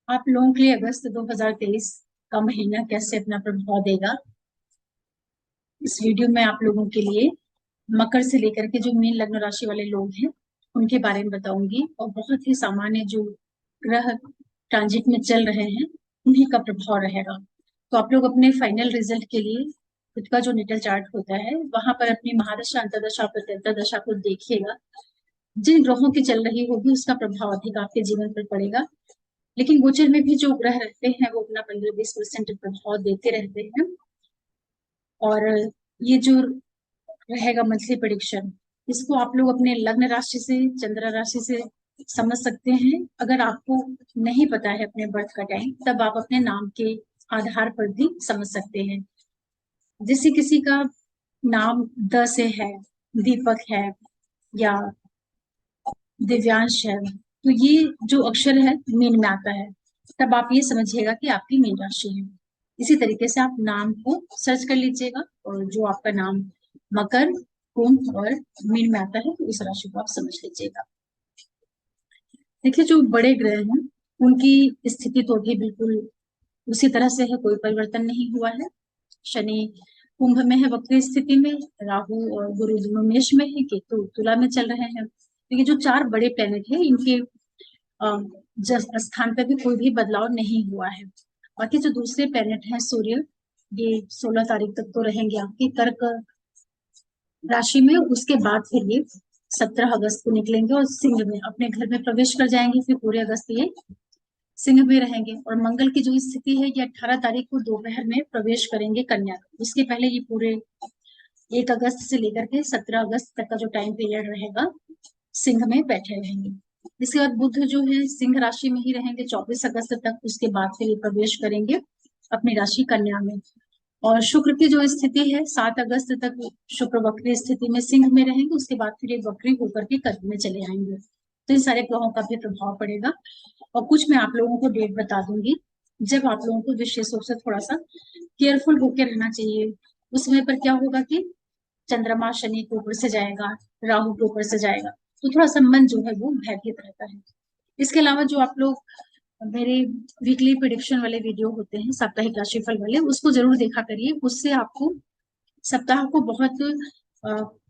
आप लोगों के लिए अगस्त 2023 का महीना कैसे अपना प्रभाव देगा। इस वीडियो में आप लोगों के लिए मकर से लेकर के जो मीन लग्न राशि वाले लोग हैं उनके बारे में बताऊंगी, और बहुत ही सामान्य जो ग्रह ट्रांजिट में चल रहे हैं उन्हीं का प्रभाव रहेगा। तो आप लोग अपने फाइनल रिजल्ट के लिए खुद का जो नेटल चार्ट होता है वहां पर अपनी महादशा अंतर्दशा प्रत्यंतर दशा को देखिएगा। जिन ग्रहों की चल रही होगी उसका प्रभाव अधिक आपके जीवन पर पड़ेगा। लेकिन गोचर में भी जो ग्रह रहते हैं वो अपना 15-20% प्रभाव देते रहते हैं। और ये जो रहेगा मंथली प्रेडिक्शन, इसको आप लोग अपने लग्न राशि से, चंद्र राशि से समझ सकते हैं। अगर आपको नहीं पता है अपने बर्थ का टाइम, तब आप अपने नाम के आधार पर भी समझ सकते हैं। जैसे किसी का नाम द से है, दीपक है या दिव्यांश है, तो ये जो अक्षर है मीन में आता है, तब आप ये समझिएगा कि आपकी मीन राशि है। इसी तरीके से आप नाम को सर्च कर लीजिएगा, और जो आपका नाम मकर, कुंभ और मीन में आता है तो इस राशि को आप समझ लीजिएगा। देखिए, जो बड़े ग्रह हैं उनकी स्थिति तो अभी बिल्कुल उसी तरह से है, कोई परिवर्तन नहीं हुआ है। शनि कुंभ में है वक्री स्थिति में, राहु और गुरु दोनों मेष में है, केतु तुला में चल रहे हैं। तो ये जो चार बड़े प्लेनेट है इनके स्थान पे भी कोई भी बदलाव नहीं हुआ है। बाकी जो दूसरे प्लेनेट हैं, सूर्य, ये 16 तारीख तक तो रहेंगे आपकी कर्क राशि में। उसके बाद फिर ये 17 अगस्त को निकलेंगे और सिंह में अपने घर में प्रवेश कर जाएंगे। फिर पूरे अगस्त ये सिंह में रहेंगे। और मंगल की जो स्थिति है ये 18 तारीख को दोपहर में प्रवेश करेंगे कन्या में। उसके पहले ये पूरे 1 अगस्त से लेकर के 17 अगस्त तक का जो टाइम पीरियड रहेगा सिंह में बैठे रहेंगे। इसके बाद बुध जो है सिंह राशि में ही रहेंगे 24 अगस्त तक। उसके बाद फिर ये प्रवेश करेंगे अपनी राशि कन्या में। और शुक्र की जो स्थिति है 7 अगस्त तक शुक्र वक्री स्थिति में सिंह में रहेंगे। उसके बाद फिर ये वक्री होकर के कर्क में चले आएंगे। तो इन सारे ग्रहों का भी प्रभाव पड़ेगा। और कुछ मैं आप लोगों को डेट बता दूंगी जब आप लोगों को विशेष रूप से थोड़ा सा केयरफुल होकर रहना चाहिए। उस समय पर क्या होगा कि चंद्रमा शनि के ऊपर से जाएगा, राहु के ऊपर से जाएगा, तो थोड़ा सा मन जो है वो भयभीत रहता है। इसके अलावा जो आप लोग मेरे वीकली प्रिडिक्शन वाले वीडियो होते हैं, साप्ताहिक राशिफल वाले, उसको जरूर देखा करिए। उससे आपको सप्ताह को बहुत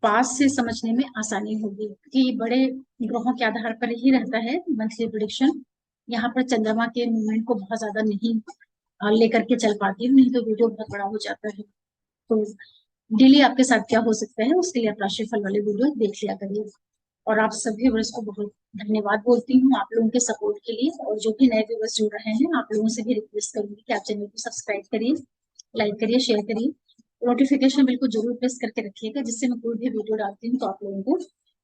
पास से समझने में आसानी होगी, कि बड़े ग्रहों के आधार पर ही रहता है मंथली प्रिडिक्शन। यहाँ पर चंद्रमा के मूवमेंट को बहुत ज्यादा नहीं लेकर के चल पाती हूँ, नहीं तो वीडियो बहुत बड़ा हो जाता है। तो डेली आपके साथ क्या हो सकता है उसके लिए आप राशिफल वाले वीडियो देख लिया करिए। और आप सभी व्यूअर्स को बहुत धन्यवाद बोलती हूँ आप लोगों के सपोर्ट के लिए। और जो भी नए व्यूअर्स जुड़ रहे हैं, आप लोगों से भी रिक्वेस्ट करूंगी कि आप चैनल को सब्सक्राइब करिए, लाइक करिए, शेयर करिए, नोटिफिकेशन बिल्कुल जरूर प्रेस करके रखिएगा, जिससे मैं कोई भी वीडियो डालती हूँ तो आप लोगों को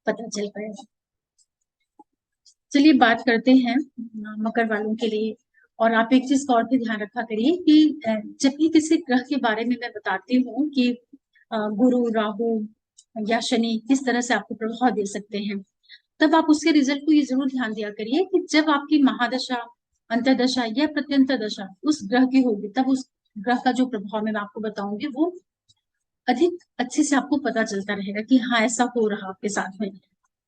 पता चल पाएगा। चलिए बात करते हैं मकर वालों के लिए। और आप एक चीज का और भी ध्यान रखा करिए कि जब भी किसी ग्रह के बारे में मैं बताती हूँ कि गुरु, राहु या शनि किस तरह से आपको प्रभाव दे सकते हैं, तब आप उसके रिजल्ट को ये जरूर ध्यान दिया करिए कि जब आपकी महादशा, अंतरदशा या प्रत्यंतर दशा उस ग्रह की होगी, तब उस ग्रह का जो प्रभाव मैं आपको बताऊंगी वो अधिक अच्छे से आपको पता चलता रहेगा कि हाँ ऐसा हो रहा आपके साथ में।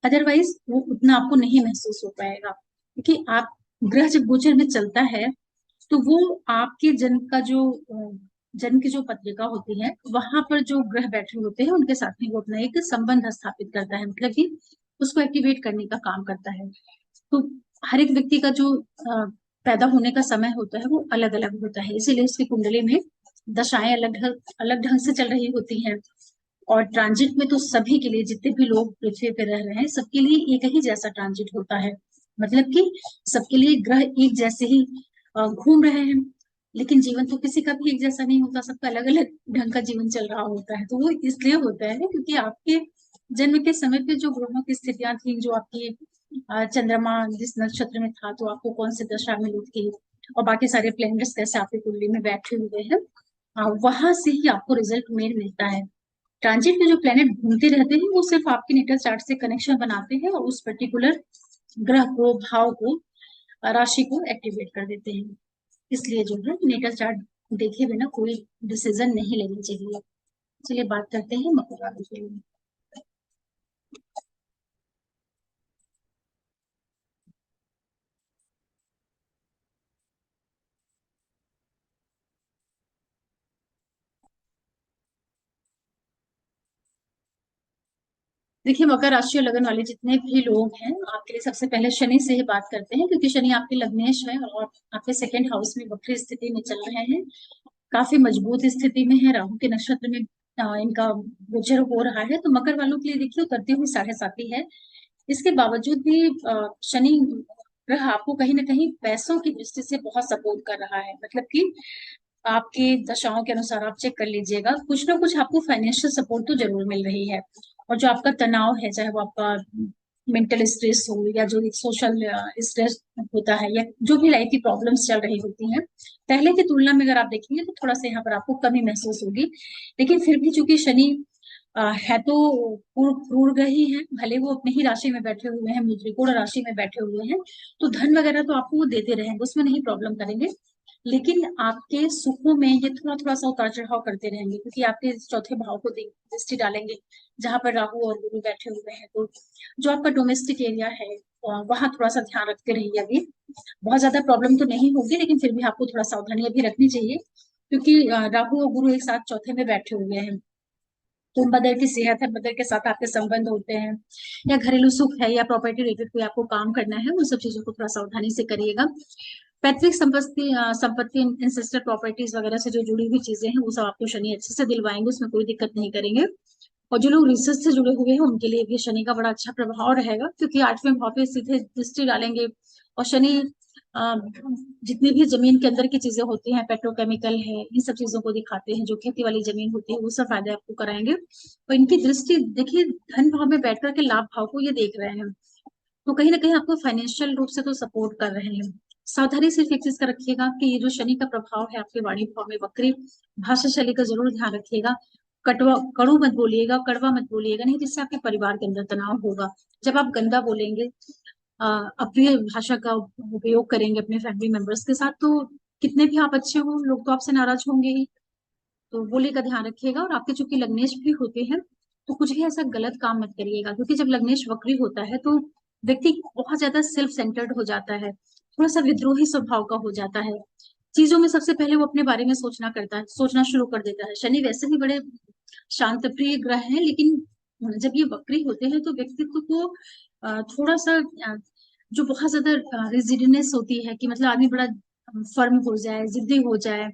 अदरवाइज वो उतना आपको नहीं महसूस हो पाएगा, क्योंकि आप ग्रह जब गोचर में चलता है तो वो आपके जन्म का जो जन्म की जो पत्रिका होती है वहां पर जो ग्रह बैठे होते हैं उनके साथ में वो अपना एक संबंध स्थापित करता है, मतलब कि उसको एक्टिवेट करने का काम करता है। तो हर एक व्यक्ति का जो पैदा होने का समय होता है वो अलग अलग होता है, इसीलिए उसकी कुंडली में दशाएं अलग ढंग से चल रही होती हैं। और ट्रांजिट में तो सभी के लिए, जितने भी लोग पृथ्वी पे रह रहे हैं, सबके लिए एक ही जैसा ट्रांजिट होता है। मतलब कि सबके लिए ग्रह एक जैसे ही घूम रहे हैं। लेकिन जीवन तो किसी का भी एक जैसा नहीं होता, सबका अलग अलग ढंग का जीवन चल रहा होता है। तो वो इसलिए होता है क्योंकि आपके जन्म के समय पे जो ग्रहों की स्थितियां थी, जो आपकी चंद्रमा जिस नक्षत्र में था तो आपको कौन सी दशा मिली थी, और बाकी सारे प्लैनेट्स कैसे आपकी कुंडली में बैठे हुए हैं, वहां से ही आपको रिजल्ट मेन मिलता है। ट्रांजिट में जो प्लेनेट घूमते रहते हैं वो सिर्फ आपके नेटल चार्ट से कनेक्शन बनाते हैं और उस पर्टिकुलर ग्रह को, भाव को, राशि को एक्टिवेट कर देते हैं। इसलिए जो है नेटल चार्ट देखे बिना कोई डिसीजन नहीं लेनी चाहिए। चलिए बात करते हैं मकर राशि के लिए। देखिए, मकर राशि और लगन वाले जितने भी लोग हैं, आपके लिए सबसे पहले शनि से ही बात करते हैं, क्योंकि शनि आपके लग्नेश है और आपके सेकंड हाउस में वक्री स्थिति में चल रहे हैं। काफी मजबूत स्थिति में है, राहु के नक्षत्र में इनका गोचर हो रहा है। तो मकर वालों के लिए देखिए उतरती हुई साढ़े साथी है। इसके बावजूद भी शनि ग्रह आपको कहीं ना कहीं पैसों की दृष्टि से बहुत सपोर्ट कर रहा है। मतलब कि आपकी दशाओं के अनुसार आप चेक कर लीजिएगा, कुछ ना कुछ आपको फाइनेंशियल सपोर्ट तो जरूर मिल रही है। और जो आपका तनाव है, चाहे वो आपका मेंटल स्ट्रेस हो या जो सोशल स्ट्रेस होता है, या जो भी लाइफ की प्रॉब्लम्स चल रही होती हैं, पहले की तुलना में अगर आप देखेंगे तो थोड़ा सा यहाँ पर आपको कमी महसूस होगी। लेकिन फिर भी चूंकि शनि है तो क्रूर ग्रह ही है, भले वो अपने ही राशि में बैठे हुए हैं, त्रिकोण राशि में बैठे हुए हैं, तो धन वगैरह तो आपको वो देते रहेंगे, उसमें नहीं प्रॉब्लम करेंगे। लेकिन आपके सुखों में ये थोड़ा थोड़ा सा उतार चढ़ाव करते रहेंगे, क्योंकि आपके चौथे भाव को दृष्टि डालेंगे, जहां पर राहु और गुरु बैठे हुए हैं। तो जो आपका डोमेस्टिक एरिया है, वहां थोड़ा सा ध्यान रखते रहिए। अभी बहुत ज्यादा प्रॉब्लम तो नहीं होगी, लेकिन फिर भी आपको थोड़ा सावधानी अभी रखनी चाहिए, क्योंकि राहु और गुरु एक साथ चौथे में बैठे हुए हैं। तो मदर की सेहत है, मदर के साथ आपके संबंध होते हैं, या घरेलू सुख है, या प्रॉपर्टी रिलेटेड कोई आपको काम करना है, उन सब चीजों को थोड़ा सावधानी से करिएगा। पैतृक संपत्ति इंसेस्टर प्रॉपर्टीज वगैरह से जो जुड़ी हुई चीजें हैं, वो सब आपको शनि अच्छे से दिलवाएंगे, उसमें कोई दिक्कत नहीं करेंगे। और जो लोग रिसर्च से जुड़े हुए हैं, उनके लिए भी शनि का बड़ा अच्छा प्रभाव रहेगा, क्योंकि आठवें भाव पे सीधे दृष्टि डालेंगे। और शनि अ, जितनी भी जमीन के अंदर की चीजें होती हैं, पेट्रोकेमिकल है, इन सब चीजों को दिखाते हैं, जो खेती वाली जमीन होती है, वो सब फायदे आपको कराएंगे। और इनकी दृष्टि देखिए, धन भाव में बैठ करके लाभ भाव को ये देख रहे हैं, तो कहीं ना कहीं आपको फाइनेंशियल रूप से तो सपोर्ट कर रहे हैं। सावधानी सिर्फ एक चीज का रखिएगा कि ये जो शनि का प्रभाव है आपके वाणी भाव में वक्री, भाषा शैली का जरूर ध्यान रखिएगा। कटवा कड़ू मत बोलिएगा, कड़वा मत बोलिएगा, नहीं जिससे आपके परिवार के अंदर तनाव होगा। जब आप गंदा बोलेंगे, अप्रिय भाषा का उपयोग करेंगे अपने फैमिली मेंबर्स के साथ, तो कितने भी आप अच्छे हो, लोग तो आपसे नाराज होंगे ही। तो बोली का ध्यान रखिएगा। और आपके चूंकि लग्नेश भी होते हैं, तो कुछ भी ऐसा गलत काम मत करिएगा, क्योंकि जब लग्नेश वक्री होता है तो व्यक्ति बहुत ज्यादा सेल्फ सेंटर्ड हो जाता है, थोड़ा सा विद्रोही स्वभाव का हो जाता है। चीजों में सबसे पहले वो अपने बारे में सोचना शुरू कर देता है। शनि वैसे भी बड़े शांत प्रिय ग्रह हैं, लेकिन जब ये वक्री होते हैं तो व्यक्तित्व को थोड़ा सा जो बहुत ज्यादा रिजिडनेस होती है, कि मतलब आदमी बड़ा फर्म हो जाए, जिद्दी हो जाए,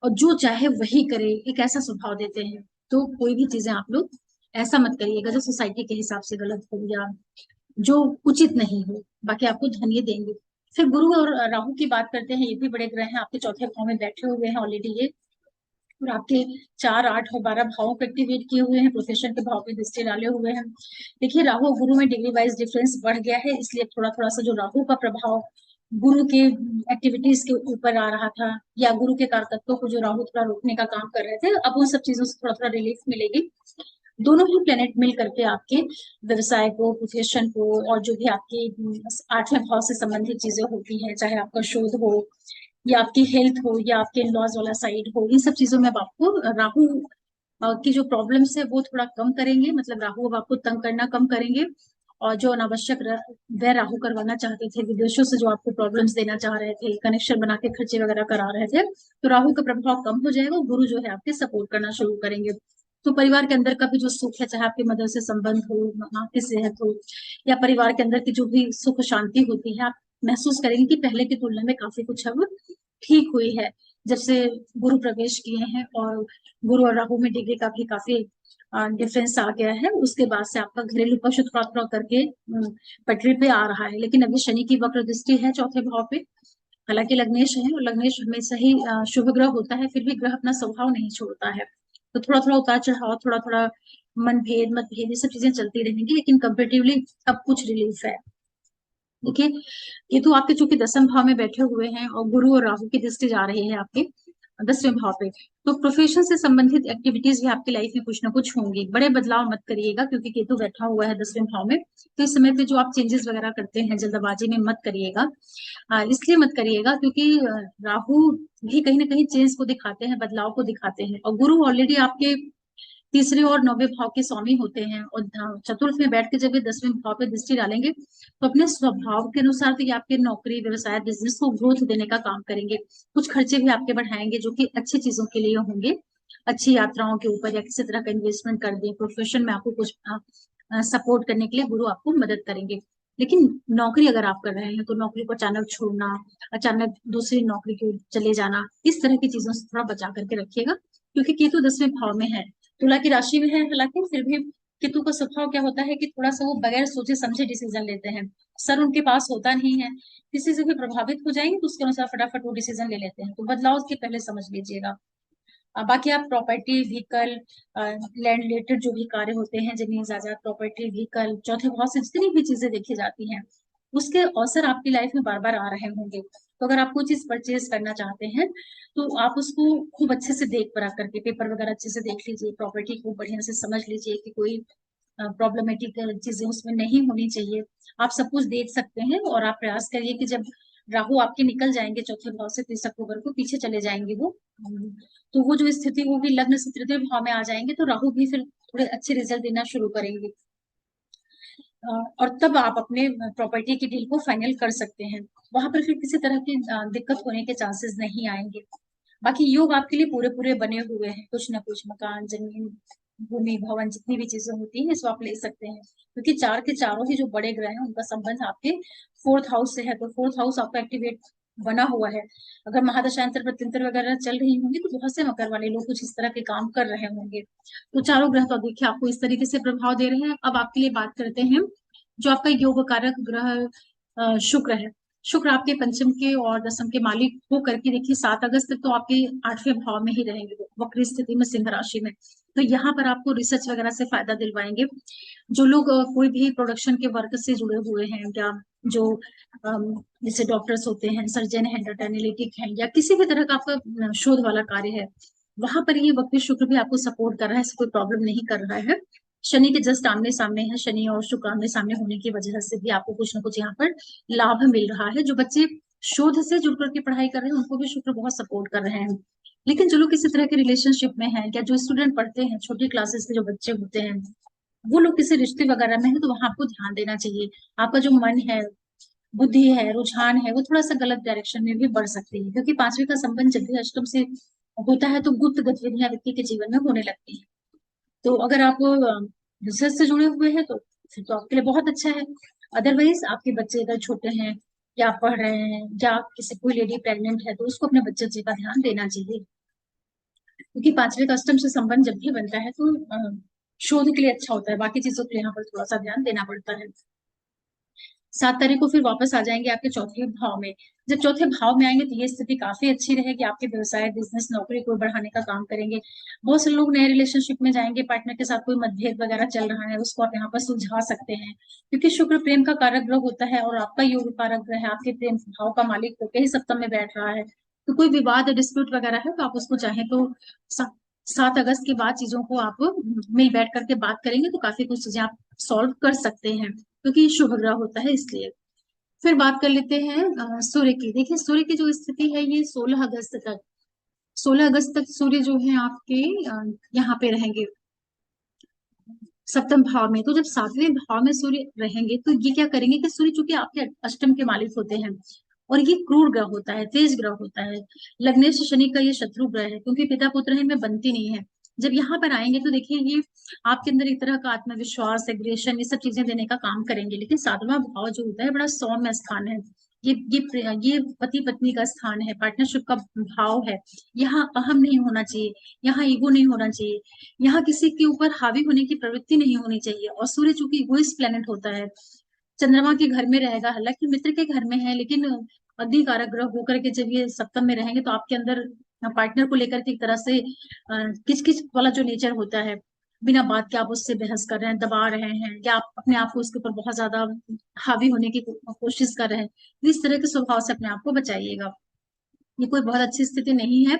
और जो चाहे वही करे, एक ऐसा स्वभाव देते हैं। तो कोई भी चीजें आप लोग ऐसा मत करिएगा जो सोसाइटी के हिसाब से गलत हो, या जो उचित नहीं हो। बाकी आपको धन ये देंगे। फिर गुरु और राहु की बात करते हैं, ये भी बड़े ग्रह हैं, आपके चौथे भाव में बैठे हुए हैं ऑलरेडी ये। और आपके 4, 8 और 12 भावों को एक्टिवेट किए हुए हैं, प्रोफेशन के भाव पे दृष्टि डाले हुए हैं। देखिए, राहु और गुरु में डिग्री वाइज डिफरेंस बढ़ गया है, इसलिए थोड़ा थोड़ा सा जो राहु का प्रभाव गुरु के एक्टिविटीज के ऊपर आ रहा था, या गुरु के कारकत्वों को जो राहु थोड़ा रोकने का काम कर रहे थे, अब उन सब चीजों से थोड़ा थोड़ा रिलीफ मिलेगी। दोनों ही प्लेनेट मिल करके आपके व्यवसाय को, प्रोफेशन को, और जो भी आपकी 8वें भाव से संबंधित चीजें होती हैं, चाहे आपका शोध हो, या आपकी हेल्थ हो, या आपके लॉज वाला साइड हो, इन सब चीजों में अब आपको राहु की जो प्रॉब्लम्स है वो थोड़ा कम करेंगे। मतलब राहु अब आपको तंग करना कम करेंगे। और जो अनावश्यक वह राहु करवाना चाहते थे, विदेशों से जो आपको प्रॉब्लम्स देना चाह रहे थे, कनेक्शन बना के खर्चे वगैरह करा रहे थे, तो राहु का प्रभाव कम हो जाएगा, और गुरु जो है आपके सपोर्ट करना शुरू करेंगे। तो परिवार के अंदर का भी जो सुख है, चाहे आपकी मदर से संबंध हो, माँ की सेहत हो, या परिवार के अंदर की जो भी सुख शांति होती है, आप महसूस करेंगे कि पहले की तुलना में काफी कुछ अब ठीक हुई है, जब से गुरु प्रवेश किए हैं। और गुरु और राहु में डिग्री का भी काफी डिफरेंस आ गया है। उसके बाद से आपका घरेलू पक्ष थोड़ा थोड़ा करके पटरी पे आ रहा है। लेकिन अभी शनि की वक्र दृष्टि है चौथे भाव पे, हालांकि लग्नेश है, और लग्नेश हमेशा ही शुभ ग्रह होता है, फिर भी ग्रह अपना स्वभाव नहीं छोड़ता है। तो थोड़ा थोड़ा उतार चढ़ाव, थोड़ा थोड़ा मनभेद मतभेद, ये सब चीजें चलती रहेंगी, लेकिन कंपेरेटिवली अब कुछ रिलीफ है। देखिए, ये तो आपके चूंकि दसम भाव में बैठे हुए हैं, और गुरु और राहु की दृष्टि जा रही है आपके 10वें भाव पे, तो प्रोफेशन से संबंधित एक्टिविटीज भी आपकी लाइफ में कुछ ना कुछ होंगी। बड़े बदलाव मत करिएगा, क्योंकि केतु बैठा हुआ है 10वें भाव में। तो इस समय पे जो आप चेंजेस वगैरह करते हैं, जल्दबाजी में मत करिएगा। इसलिए मत करिएगा क्योंकि राहु भी कहीं ना कहीं चेंज को दिखाते हैं, बदलाव को दिखाते हैं, और गुरु ऑलरेडी आपके तीसरे और 9वें भाव के स्वामी होते हैं। और चतुर्थ में बैठ के जब ये 10वें भाव पे दृष्टि डालेंगे, तो अपने स्वभाव के अनुसार तो ये आपके नौकरी, व्यवसाय, बिजनेस को ग्रोथ देने का काम करेंगे। कुछ खर्चे भी आपके बढ़ाएंगे, जो कि अच्छी चीजों के लिए होंगे, अच्छी यात्राओं के ऊपर, या किसी तरह का इन्वेस्टमेंट कर दें, प्रोफेशन में आपको कुछ सपोर्ट करने के लिए गुरु आपको मदद करेंगे। लेकिन नौकरी अगर आप कर रहे हैं तो नौकरी को अचानक छोड़ना, अचानक दूसरी नौकरी की ओर चले जाना, इस तरह की चीजों से थोड़ा बचा करके रखिएगा, क्योंकि केतु 10वें भाव में है, तुला की राशि में है हालांकि, फिर भी केतु का स्वभाव क्या होता है कि थोड़ा सा वो बगैर सोचे समझे डिसीजन लेते हैं। सर उनके पास होता नहीं है, किसी से भी प्रभावित हो जाएंगे तो उसके अनुसार फटाफट वो डिसीजन ले लेते हैं, तो बदलाव के पहले समझ लीजिएगा। बाकी आप प्रॉपर्टी, व्हीकल, लैंड रिलेटेड जो भी कार्य होते हैं, जमीन जायदाद, प्रॉपर्टी, व्हीकल, चौथे भाव से जितनी भी चीजें देखी जाती हैं, उसके अवसर आपकी लाइफ में बार बार आ रहे होंगे। तो अगर आप कोई चीज परचेज करना चाहते हैं तो आप उसको खूब अच्छे से देख परा करके, पेपर वगैरह अच्छे से देख लीजिए, प्रॉपर्टी को बढ़िया से समझ लीजिए कि कोई प्रॉब्लमेटिक चीजें उसमें नहीं होनी चाहिए। आप सब कुछ देख सकते हैं, और आप प्रयास करिए कि जब राहु आपके निकल जाएंगे चौथे भाव से 30 अक्टूबर को, पीछे चले जाएंगे वो, तो वो जो स्थिति होगी लग्न से तृतीय भाव में आ जाएंगे, तो राहु भी फिर थोड़े अच्छे रिजल्ट देना शुरू करेंगे। और तब आप अपने प्रॉपर्टी की डील को फाइनल कर सकते हैं। वहां पर फिर किसी तरह की दिक्कत होने के चांसेस नहीं आएंगे। बाकी योग आपके लिए पूरे पूरे बने हुए हैं, कुछ ना कुछ मकान, जमीन, भूमि, भवन, जितनी भी चीजें होती हैं इसको आप ले सकते हैं, क्योंकि चार के चारों ही जो बड़े ग्रह हैं उनका संबंध आपके फोर्थ हाउस से है, तो फोर्थ हाउस आपका एक्टिवेट बना हुआ है। अगर महादशांतर प्रत्यंतर वगैरह चल रही होंगी तो बहुत से मकर वाले लोग कुछ इस तरह के काम कर रहे होंगे। तो चारों ग्रह तो देखिए आपको इस तरीके से प्रभाव दे रहे हैं। अब आपके लिए बात करते हैं जो आपका योग कारक ग्रह शुक्र है। शुक्र आपके पंचम के और दसम के मालिक होकर के देखिए 7 अगस्त तक तो आपके 8वें भाव में ही रहेंगे वक्री स्थिति में सिंह राशि में। तो यहाँ पर आपको रिसर्च वगैरह से फायदा दिलवाएंगे। जो लोग कोई भी प्रोडक्शन के वर्क से जुड़े हुए हैं, या जो जैसे डॉक्टर्स होते हैं, सर्जन है, डाटा एनालिटिक है, या किसी भी तरह का आपका शोध वाला कार्य है, वहां पर ये वक्री शुक्र भी आपको सपोर्ट कर रहा है, ऐसे कोई प्रॉब्लम नहीं कर रहा है। शनि के जस्ट आमने सामने है, शनि और शुक्र आमने सामने होने की वजह से भी आपको कुछ ना कुछ यहाँ पर लाभ मिल रहा है। जो बच्चे शोध से जुड़ करके पढ़ाई कर रहे हैं उनको भी शुक्र बहुत सपोर्ट कर रहे हैं। लेकिन जो लोग किसी तरह के रिलेशनशिप में हैं, या जो स्टूडेंट पढ़ते हैं, छोटी क्लासेस के जो बच्चे होते हैं, वो लोग किसी रिश्ते वगैरह में है, तो वहां आपको ध्यान देना चाहिए। आपका जो मन है, बुद्धि है, रुझान है, वो थोड़ा सा गलत डायरेक्शन में भी बढ़ सकती है, क्योंकि पांचवे का संबंध जब भी अष्टम से होता है तो गुप्त गतिविधियां व्यक्ति के जीवन में होने लगती है। तो अगर आप रिसर्च से जुड़े हुए हैं तो फिर तो आपके लिए बहुत अच्छा है। अदरवाइज आपके बच्चे अगर छोटे हैं, या पढ़ रहे हैं, या किसी कोई लेडी प्रेग्नेंट है, तो उसको अपने बच्चे का ध्यान देना चाहिए, क्योंकि पांचवे का अष्टम से संबंध जब भी बनता है तो शोध के लिए अच्छा होता है, बाकी चीजों के लिए यहाँ पर थोड़ा सा ध्यान देना पड़ता है। 7 तारीख को फिर वापस आ जाएंगे आपके चौथे भाव में। जब चौथे भाव में आएंगे तो ये स्थिति काफी अच्छी रहेगी, आपके व्यवसाय, बिजनेस, नौकरी को बढ़ाने का काम करेंगे। बहुत से लोग नए रिलेशनशिप में जाएंगे, पार्टनर के साथ कोई मतभेद वगैरह चल रहा है उसको आप यहाँ पर सुलझा सकते हैं, क्योंकि शुक्र प्रेम का कारक ग्रह होता है, और आपका योग कारक ग्रह है, आपके प्रेम भाव का मालिक होकर ही सप्तम में बैठ रहा है। तो कोई विवाद, डिस्प्यूट वगैरह है तो आप उसको चाहे तो 7 अगस्त के बाद चीजों को आप मिल बैठ करके बात करेंगे तो काफी कुछ चीजें आप सॉल्व कर सकते हैं, क्योंकि ये शुभ ग्रह होता है इसलिए। फिर बात कर लेते हैं सूर्य की। देखिए सूर्य की जो स्थिति है ये 16 अगस्त तक, 16 अगस्त तक सूर्य जो है आपके यहाँ पे रहेंगे सप्तम भाव में। तो जब 7वें भाव में सूर्य रहेंगे तो ये क्या करेंगे कि सूर्य चूंकि आपके अष्टम के मालिक होते हैं, और ये क्रूर ग्रह होता है, तेज ग्रह होता है, लग्नेश शनि का ये शत्रु ग्रह है, क्योंकि पिता पुत्र इनमें बनती नहीं है। जब यहाँ पर आएंगे तो देखिए ये आपके अंदर एक तरह का आत्मविश्वास, एग्रेशन, ये सब चीजें देने का काम करेंगे। लेकिन 7वां भाव जो होता है बड़ा सौम्य स्थान है, ये पति पत्नी का स्थान है, पार्टनरशिप का भाव है। यहाँ अहम नहीं होना चाहिए, यहाँ ईगो नहीं होना चाहिए, यहाँ किसी के ऊपर हावी होने की प्रवृत्ति नहीं होनी चाहिए। और सूर्य चूंकि इगोइस्ट प्लेनेट होता है, चंद्रमा के घर में रहेगा, हालांकि मित्र के घर में है, लेकिन अग्नि कारक ग्रह होकर के जब ये सप्तम में रहेंगे तो आपके अंदर पार्टनर को लेकर के एक तरह से किच वाला जो नेचर होता है, बिना बात के आप उससे बहस कर रहे हैं, दबा रहे हैं, या आप अपने आप को उसके ऊपर बहुत ज्यादा हावी होने की कोशिश कर रहे हैं, तो इस तरह के स्वभाव से अपने आप को बचाइएगा। ये कोई बहुत अच्छी स्थिति नहीं है।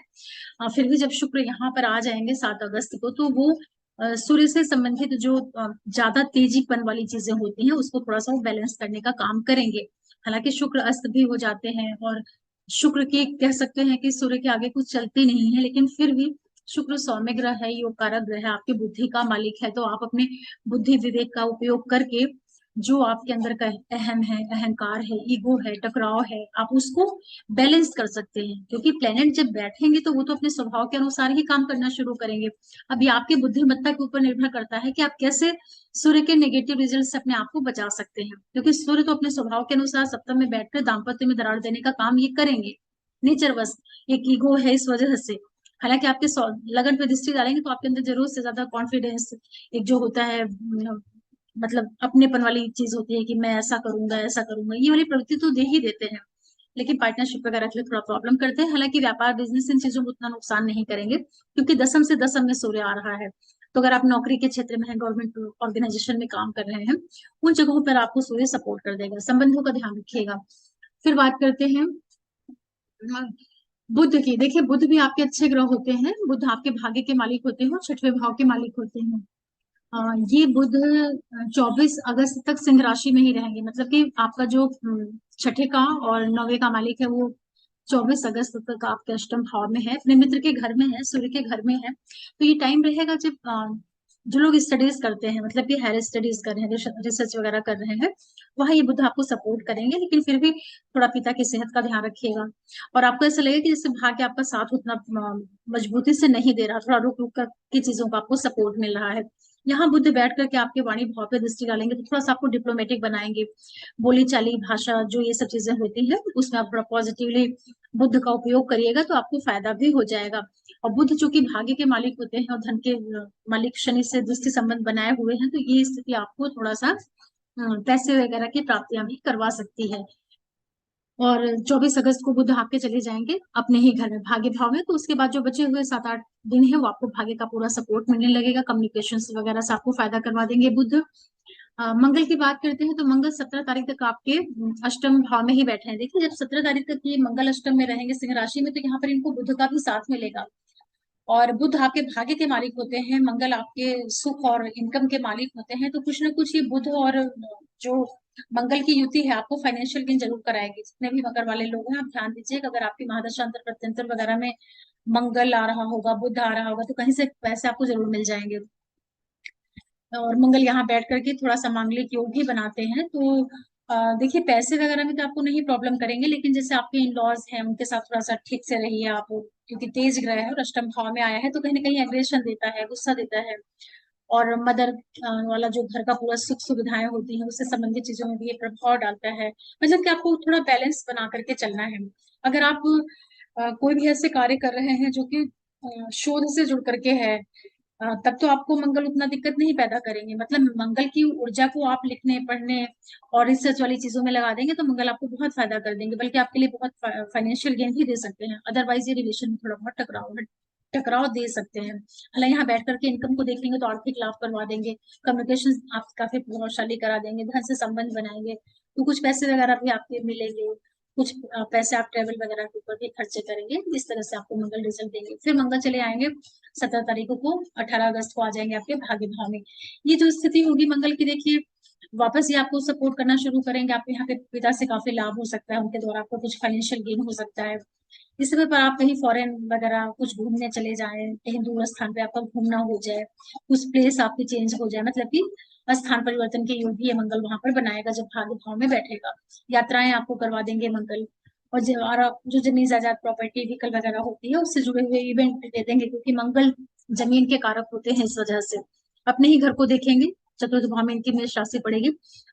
फिर भी जब शुक्र यहाँ पर आ जाएंगे 7 अगस्त को, तो वो सूर्य से संबंधित जो ज्यादा तेजीपन वाली चीजें होती हैं उसको थोड़ा सा वो बैलेंस करने का काम करेंगे। हालांकि शुक्र अस्त भी हो जाते हैं, और शुक्र की कह सकते हैं कि सूर्य के आगे कुछ चलते नहीं है, लेकिन फिर भी शुक्र सौम्य ग्रह है, योग कारक ग्रह है, आपकी बुद्धि का मालिक है, तो आप अपने बुद्धि विवेक का उपयोग करके जो आपके अंदर का अहम है, अहंकार है, ईगो है, टकराव है, आप उसको बैलेंस कर सकते हैं। क्योंकि प्लेनेट जब बैठेंगे तो वो तो अपने स्वभाव के अनुसार ही काम करना शुरू करेंगे। अभी आपकी बुद्धिमत्ता के ऊपर निर्भर करता है कि आप कैसे सूर्य के नेगेटिव रिजल्ट से अपने आप को बचा सकते हैं। क्योंकि सूर्य तो अपने स्वभाव के अनुसार सप्तम में बैठकर दाम्पत्य में दरार देने का काम ये करेंगे, नेचर बस एक ईगो है इस वजह से। हालांकि आपके लगन पे दृष्टि डालेंगे तो आपके अंदर जरूर से ज्यादा कॉन्फिडेंस, एक जो होता है मतलब अपनेपन वाली चीज होती है कि मैं ऐसा करूंगा ऐसा करूंगा, ये वाली प्रवृत्ति तो दे ही देते हैं। लेकिन पार्टनरशिप वगैरह के लिए थोड़ा प्रॉब्लम करते हैं। हालांकि व्यापार बिजनेस इन चीजों में उतना नुकसान नहीं करेंगे, क्योंकि दसम से दसम में सूर्य आ रहा है। तो अगर आप नौकरी के क्षेत्र में हैं, गवर्नमेंट ऑर्गेनाइजेशन में काम कर रहे हैं, उन जगहों पर आपको सूर्य सपोर्ट कर देगा। संबंधों का ध्यान रखिएगा। फिर बात करते हैं बुध की। देखिए, बुध भी आपके अच्छे ग्रह होते हैं। बुध आपके भाग्य के मालिक होते हैं और छठवें भाव के मालिक होते हैं। ये बुध 24 अगस्त तक सिंह राशि में ही रहेंगे। मतलब कि आपका जो छठे का और नौवे का मालिक है वो 24 अगस्त तक आपके अष्टम भाव में है, अपने मित्र के घर में है, सूर्य के घर में है। तो ये टाइम रहेगा जब जो लोग स्टडीज करते हैं, मतलब कि हायर स्टडीज कर रहे हैं, रिसर्च वगैरह कर रहे हैं, वहाँ ये बुध आपको सपोर्ट करेंगे। लेकिन फिर भी थोड़ा पिता की सेहत का ध्यान रखिएगा। और आपको ऐसा लगेगा कि जैसे भाग्य आपका साथ उतना मजबूती से नहीं दे रहा, थोड़ा रुक रुक कर की चीजों का आपको सपोर्ट मिल रहा है। यहाँ बुद्ध बैठ करके आपके वाणी भाव पे दृष्टि डालेंगे तो थोड़ा सा आपको डिप्लोमेटिक बनाएंगे। बोली चाली भाषा जो ये सब चीजें होती है उसमें आप थोड़ा पॉजिटिवली बुद्ध का उपयोग करिएगा तो आपको फायदा भी हो जाएगा। और बुद्ध चूंकि भाग्य के मालिक होते हैं और धन के मालिक शनि से दृष्टि संबंध बनाए हुए हैं, तो ये स्थिति आपको थोड़ा सा पैसे वगैरह की प्राप्तियां भी करवा सकती है। और 24 अगस्त को बुध आपके चले जाएंगे अपने ही घर में भाग्य भाव में। तो उसके बाद जो बचे हुए 7-8 दिन है वो आपको भाग्य का पूरा सपोर्ट मिलने लगेगा। कम्युनिकेशन वगैरह से आपको फायदा करवा देंगे बुध। मंगल की बात करते हैं तो मंगल 17 तारीख तक आपके अष्टम भाव में ही बैठे हैं। देखिए, जब 17 तारीख तक ये मंगल अष्टम में रहेंगे सिंह राशि में, तो यहाँ पर इनको बुध का भी साथ मिलेगा। और बुध आपके भाग्य के मालिक होते हैं, मंगल आपके सुख और इनकम के मालिक होते हैं। तो कुछ ना कुछ ये बुध और जो मंगल की युति है आपको फाइनेंशियल गेन जरूर कराएगी। जितने भी मकर वाले लोग हैं आप ध्यान दीजिए कि अगर आपकी महादशांतर प्रत्यंतर वगैरह में मंगल आ रहा होगा, बुध आ रहा होगा, तो कहीं से पैसे आपको जरूर मिल जाएंगे। और मंगल यहाँ बैठ करके थोड़ा सा मांगलिक योग भी बनाते हैं। तो देखिए, पैसे वगैरह में तो आपको नहीं प्रॉब्लम करेंगे, लेकिन जैसे आपके इन लॉज हैं उनके साथ थोड़ा सा ठीक से रहिए आप। क्योंकि तेज ग्रह है और अष्टम भाव में आया है तो कहीं ना कहीं एग्रेशन देता है, गुस्सा देता है। और मदर वाला जो घर का पूरा सुख सुविधाएं होती हैं उससे संबंधित चीजों में भी ये प्रभाव डालता है। मतलब कि आपको थोड़ा बैलेंस बना करके चलना है। अगर आप कोई भी ऐसे कार्य कर रहे हैं जो कि शोध से जुड़ करके है, तब तो आपको मंगल उतना दिक्कत नहीं पैदा करेंगे। मतलब मंगल की ऊर्जा को आप लिखने पढ़ने और रिसर्च वाली चीजों में लगा देंगे तो मंगल आपको बहुत फायदा कर देंगे, बल्कि आपके लिए बहुत फाइनेंशियल गेन भी दे सकते हैं। अदरवाइज ये रिलेशन में थोड़ा बहुत टकराव दे सकते हैं। हालांकि यहाँ बैठ करके इनकम को देखेंगे तो आर्थिक लाभ करवा देंगे, कम्युनिकेशन आप काफी प्रभावशाली करा देंगे, धन से संबंध बनाएंगे तो कुछ पैसे वगैरह भी आपके मिलेंगे। कुछ पैसे आप ट्रेवल वगैरह के ऊपर भी खर्चे करेंगे। इस तरह से आपको मंगल रिजल्ट देंगे। फिर मंगल चले आएंगे 17 तारीख को, 18 अगस्त को आ जाएंगे आपके भाग्य भाव में। ये जो स्थिति होगी मंगल की, देखिए वापस ये आपको सपोर्ट करना शुरू करेंगे। आपके यहाँ पे पिता से काफी लाभ हो सकता है, उनके द्वारा आपको कुछ फाइनेंशियल गेन हो सकता है। इस समय पर आप कहीं फॉरेन वगैरह कुछ घूमने चले जाएं, कहीं दूर स्थान पे आपका घूमना हो जाए, कुछ प्लेस आपकी चेंज हो जाए, मतलब कि स्थान परिवर्तन के योग भी ये मंगल वहां पर बनाएगा जब भाग्य भाव में बैठेगा। यात्राएं आपको करवा देंगे मंगल। और आप जो जमीन जायदाद प्रॉपर्टी व्हीकल वगैरह होती है उससे जुड़े हुए इवेंट दे देंगे, क्योंकि मंगल जमीन के कारक होते हैं। इस वजह से अपने ही घर को देखेंगे। चतुर्थ भाव में इनकी मेष राशि पड़ेगी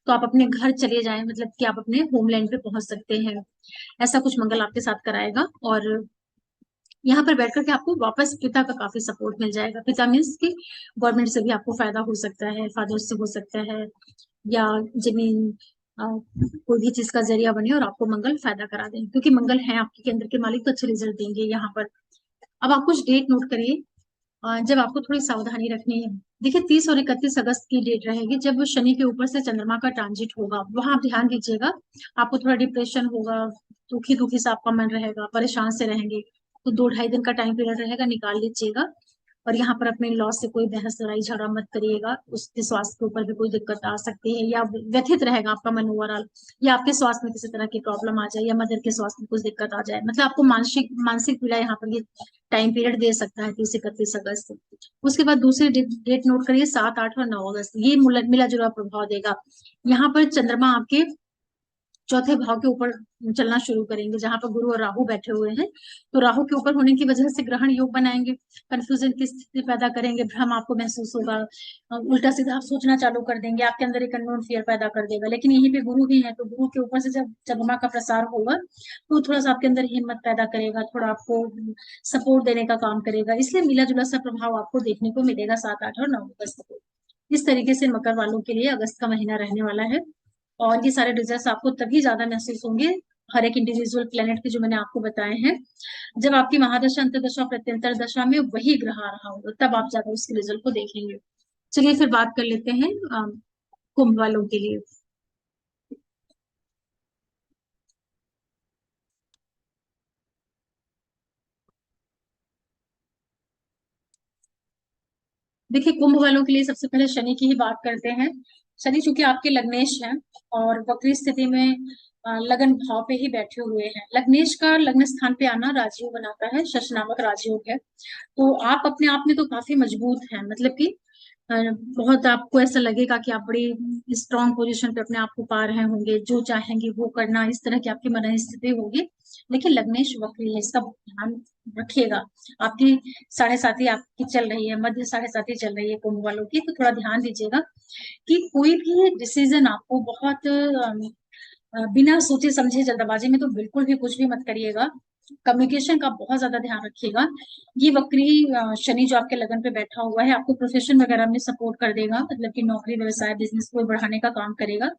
तो आप अपने घर चले जाएं, मतलब कि आप अपने होमलैंड पे पहुंच सकते हैं। ऐसा कुछ मंगल आपके साथ कराएगा। और यहाँ पर बैठ करके आपको वापस पिता का काफी सपोर्ट मिल जाएगा। पिता मीन्स कि गवर्नमेंट से भी आपको फायदा हो सकता है, फादर से हो सकता है, या जमीन कोई भी चीज का जरिया बने और आपको मंगल फायदा करा दें। क्योंकि मंगल है आपके केंद्र के मालिक तो अच्छे रिजल्ट देंगे यहाँ पर। अब आप कुछ डेट नोट करिए जब आपको थोड़ी सावधानी रखनी है। देखिए, 30 और 31 अगस्त की डेट रहेगी जब शनि के ऊपर से चंद्रमा का ट्रांजिट होगा। वहां आप ध्यान दीजिएगा, आपको थोड़ा डिप्रेशन होगा, दुखी दुखी सा आपका मन रहेगा, परेशान से रहेंगे। तो 2-2.5 दिन का टाइम पीरियड रहेगा, निकाल लीजिएगा। और यहाँ पर अपने लॉस से कोई बहस लड़ाई झगड़ा मत करिएगा। उसके स्वास्थ्य के ऊपर भी कोई दिक्कत आ सकती है, या व्यथित रहेगा आपका मन ओवरऑल, या आपके स्वास्थ्य में किसी तरह की प्रॉब्लम आ जाए, या मदर के स्वास्थ्य में कुछ दिक्कत आ जाए। मतलब आपको मानसिक मानसिक पीड़ा यहाँ पर ये टाइम पीरियड दे सकता है, 30 31 अगस्त। उसके बाद दूसरी डेट नोट करिए, 7 8 और 9 अगस्त, ये मिला जुला प्रभाव देगा। यहाँ पर चंद्रमा आपके चौथे भाव के ऊपर चलना शुरू करेंगे, जहां पर गुरु और राहु बैठे हुए हैं। तो राहु के ऊपर होने की वजह से ग्रहण योग बनाएंगे, कंफ्यूजन की स्थिति पैदा करेंगे, भ्रम आपको महसूस होगा, उल्टा सीधा आप सोचना चालू कर देंगे, आपके अंदर एक अननोन फियर पैदा कर देगा। लेकिन यहीं पे गुरु भी है, तो गुरु के ऊपर से जब चंद्रमा का प्रसार होगा तो थोड़ा सा आपके अंदर हिम्मत पैदा करेगा, थोड़ा आपको सपोर्ट देने का काम करेगा। इसलिए मिला जुला सा प्रभाव आपको देखने को मिलेगा 7 8 और 9 अगस्त को। इस तरीके से मकर वालों के लिए अगस्त का महीना रहने वाला है। और ये सारे रिजल्ट्स आपको तभी ज्यादा महसूस होंगे, हर एक इंडिविजुअल प्लेनेट के जो मैंने आपको बताए हैं, जब आपकी महादशा अंतर्दशा प्रत्यंतर दशा में वही ग्रह आ रहा होगा, तब आप ज्यादा उसके रिजल्ट को देखेंगे। चलिए फिर बात कर लेते हैं कुंभ वालों के लिए। देखिए, कुंभ वालों के लिए सबसे पहले शनि की ही बात करते हैं। शनि चूंकि आपके लग्नेश हैं और वक्री स्थिति में लगन भाव पे ही बैठे हुए हैं। लग्नेश का लग्न स्थान पे आना राजयोग बनाता है, शश नामक राजयोग है। तो आप अपने आप में तो काफी मजबूत हैं, मतलब कि बहुत आपको ऐसा लगेगा कि आप बड़ी स्ट्रांग पोजीशन पे अपने आप को पा रहे होंगे, जो चाहेंगे वो करना, इस तरह की आपकी मन स्थिति होगी। लेकिन लग्नेश वक्री है, इसका ध्यान रखिएगा। आपकी 7.5 आपकी चल रही है, मध्य 7.5 चल रही है कुंभ वालों की, तो थोड़ा ध्यान दीजिएगा कि कोई भी डिसीजन आपको बहुत बिना सोचे समझे जल्दबाजी में तो बिल्कुल भी कुछ भी मत करिएगा। कम्युनिकेशन का बहुत ज्यादा ध्यान रखिएगा। ये वक्री शनि जो आपके लगन पे बैठा हुआ है, आपको प्रोफेशन वगैरह में सपोर्ट कर देगा, मतलब कि नौकरी व्यवसाय बिजनेस को बढ़ाने का काम करेगा।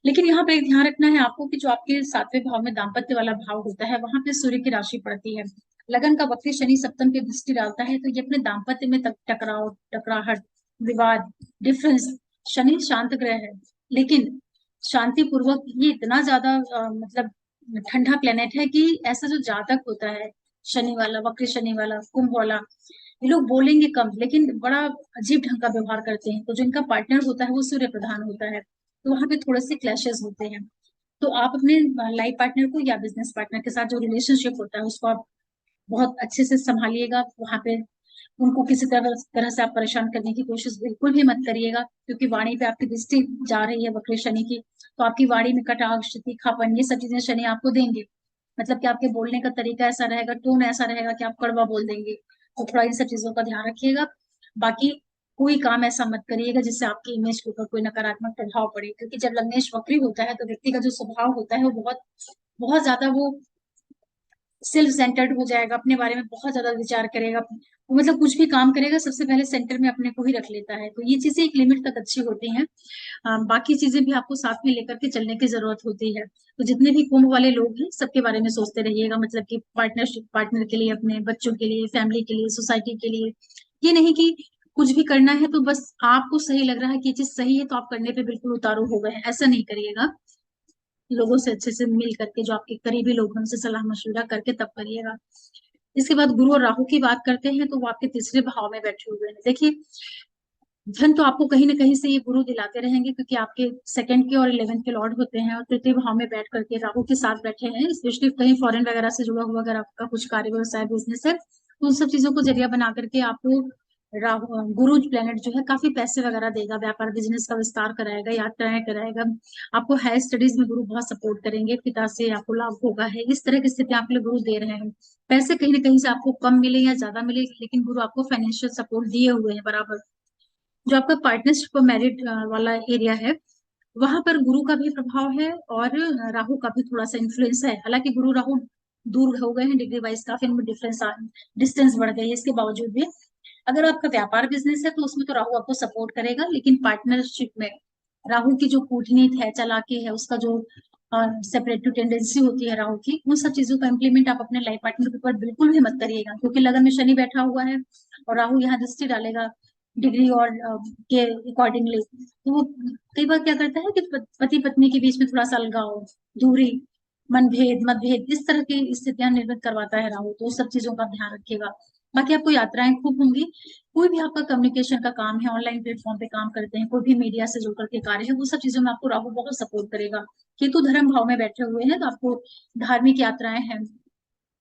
लेकिन यहाँ पे एक ध्यान रखना है आपको कि जो आपके 7वें भाव में दाम्पत्य वाला भाव होता है, वहां पे सूर्य की राशि पड़ती है। लगन का वक्री शनि सप्तम की दृष्टि डालता है, तो ये अपने दाम्पत्य में टकराव, टकराहट, विवाद, डिफरेंस। शनि शांत ग्रह है, लेकिन शांति पूर्वक ये इतना ज्यादा मतलब ठंडा प्लेनेट है कि ऐसा जो जातक होता है शनि वाला, वक्री शनि वाला, कुंभ वाला, ये लोग बोलेंगे कम लेकिन बड़ा अजीब ढंग का व्यवहार करते हैं। तो जो इनका पार्टनर होता है वो सूर्य प्रधान होता है, तो वहां पे थोड़े से क्लैशेस होते हैं। तो आप अपने लाइफ पार्टनर को या बिजनेस पार्टनर के साथ जो रिलेशनशिप होता है उसको आप बहुत अच्छे से संभालिएगा। वहां पे उनको किसी तरह से आप परेशान करने की कोशिश बिल्कुल भी मत करिएगा, क्योंकि वाणी पे आपकी दृष्टि जा रही है वक्र शनि की। तो आपकी वाणी में कटाक्ष, तीखापन, ये सब चीजें शनि आपको देंगे। मतलब कि आपके बोलने का तरीका ऐसा रहेगा, टोन ऐसा रहेगा कि आप कड़वा बोल देंगे। तो थोड़ा इन सब चीजों का ध्यान रखिएगा। बाकी कोई काम ऐसा मत करिएगा जिससे आपकी इमेज के ऊपर कोई नकारात्मक प्रभाव पड़े, क्योंकि जब लग्नेश वक्री होता है तो व्यक्ति का जो स्वभाव होता है वो बहुत बहुत ज्यादा वो सेल्फ सेंटर्ड हो जाएगा, अपने बारे में बहुत ज्यादा विचार करेगा। वो मतलब कुछ भी काम करेगा सबसे पहले सेंटर में अपने को ही रख लेता है। तो ये चीजें एक लिमिट तक अच्छी होती हैं। बाकी चीजें भी आपको साथ में लेकर के चलने की जरूरत होती है। तो जितने भी कुंभ वाले लोग हैं सबके बारे में सोचते रहिएगा, मतलब कि पार्टनरशिप, पार्टनर के लिए, अपने बच्चों के लिए, फैमिली के लिए, सोसाइटी के लिए। ये नहीं कि कुछ भी करना है तो बस आपको सही लग रहा है कि ये चीज सही है तो आप करने पे बिल्कुल उतारू हो गए हैं, ऐसा नहीं करिएगा। लोगों से अच्छे से मिल करके, जो आपके करीबी लोग हैं उनसे सलाह मशवरा करके तब करिएगा। इसके बाद गुरु और राहु की बात करते हैं, तो वो आपके तीसरे भाव में बैठे हुए हैं। देखिए, धन तो आपको कहीं ना कहीं से ये गुरु दिलाते रहेंगे, क्योंकि आपके सेकंड के और 11th के लॉर्ड होते हैं, और तृतीय भाव में बैठ करके राहु के साथ बैठे हैं। स्पेशली कहीं फॉरेन वगैरह से जुड़ा हुआ अगर आपका कुछ कार्य व्यवसाय बिजनेस है, तो उन सब चीजों को जरिया बना करके आपको राहु गुरु प्लेनेट जो है काफी पैसे वगैरह देगा, व्यापार बिजनेस का विस्तार कराएगा, यात्राएं कराएगा। आपको हायर स्टडीज में गुरु बहुत सपोर्ट करेंगे, पिता से आपको लाभ होगा है, इस तरह की स्थिति आपके लिए गुरु दे रहे हैं। पैसे कहीं ना कहीं से आपको कम मिले या ज्यादा मिले, लेकिन गुरु आपको फाइनेंशियल सपोर्ट दिए हुए हैं बराबर। जो आपका पार्टनरशिप और मैरिड वाला एरिया है, वहां पर गुरु का भी प्रभाव है और राहु का भी थोड़ा सा इन्फ्लुएंस है। हालांकि गुरु राहु दूर हो गए हैं डिग्री वाइज, काफी इनमें डिफरेंस, डिस्टेंस बढ़ गई है, इसके बावजूद भी अगर आपका व्यापार बिजनेस है तो उसमें तो राहु आपको सपोर्ट करेगा। लेकिन पार्टनरशिप में राहु की जो कूटनीति है, चालाकी है, उसका जो सेपरेटिव टेंडेंसी होती है राहु की, उन सब चीजों का इंप्लीमेंट आप अपने लाइफ पार्टनर के ऊपर बिल्कुल भी मत करिएगा, क्योंकि लगन में शनि बैठा हुआ है और राहु यहाँ दृष्टि डालेगा डिग्री और के अकॉर्डिंगली। तो वो कई बार क्या करता है कि पति पत्नी के बीच में थोड़ा सा अलगाव, दूरी, मनभेद, मतभेद, इस तरह की स्थितियां निर्मित करवाता है राहु। तो उस सब चीजों का ध्यान रखिएगा। बाकी आपको यात्राएं खूब होंगी। कोई भी आपका कम्युनिकेशन का काम है, ऑनलाइन प्लेटफॉर्म पे काम करते हैं, कोई भी मीडिया से जुड़ करके कार्य है, वो सब चीजों में आपको राहु बहुत सपोर्ट करेगा। केतु धर्म भाव में बैठे हुए हैं, तो आपको धार्मिक यात्राएं हैं,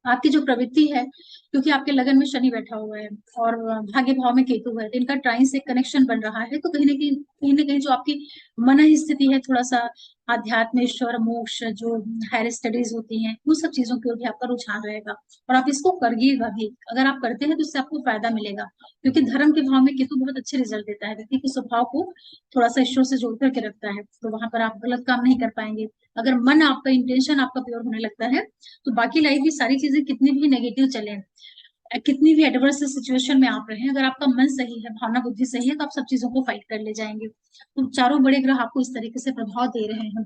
आपकी जो प्रवृत्ति है, क्योंकि आपके लगन में शनि बैठा हुआ है और भाग्य भाव में केतु है, तो इनका ट्राइन से कनेक्शन बन रहा है, तो कहीं ना कहीं जो आपकी मन स्थिति है, थोड़ा सा आध्यात्म, ईश्वर, मोक्ष, जो हायर स्टडीज होती हैं, उन सब चीजों की ओर भी आपका रुझान रहेगा। और आप इसको करिएगा भी, अगर आप करते हैं तो इससे आपको फायदा मिलेगा, क्योंकि धर्म के भाव में केतु बहुत अच्छे रिजल्ट देता है, व्यक्ति के स्वभाव को थोड़ा सा ईश्वर से जोड़ करके रखता है, तो वहां पर आप गलत काम नहीं कर पाएंगे। अगर मन आपका, इंटेंशन आपका प्योर होने लगता है, तो बाकी लाइफ की सारी चीजें कितनी भी नेगेटिव चले, कितनी भी एडवर्स सिचुएशन में आप रहे, अगर आपका मन सही है, भावना बुद्धि सही है, तो आप सब चीजों को फाइट कर ले जाएंगे। तो चारों बड़े ग्रह आपको इस तरीके से प्रभाव दे रहे हैं।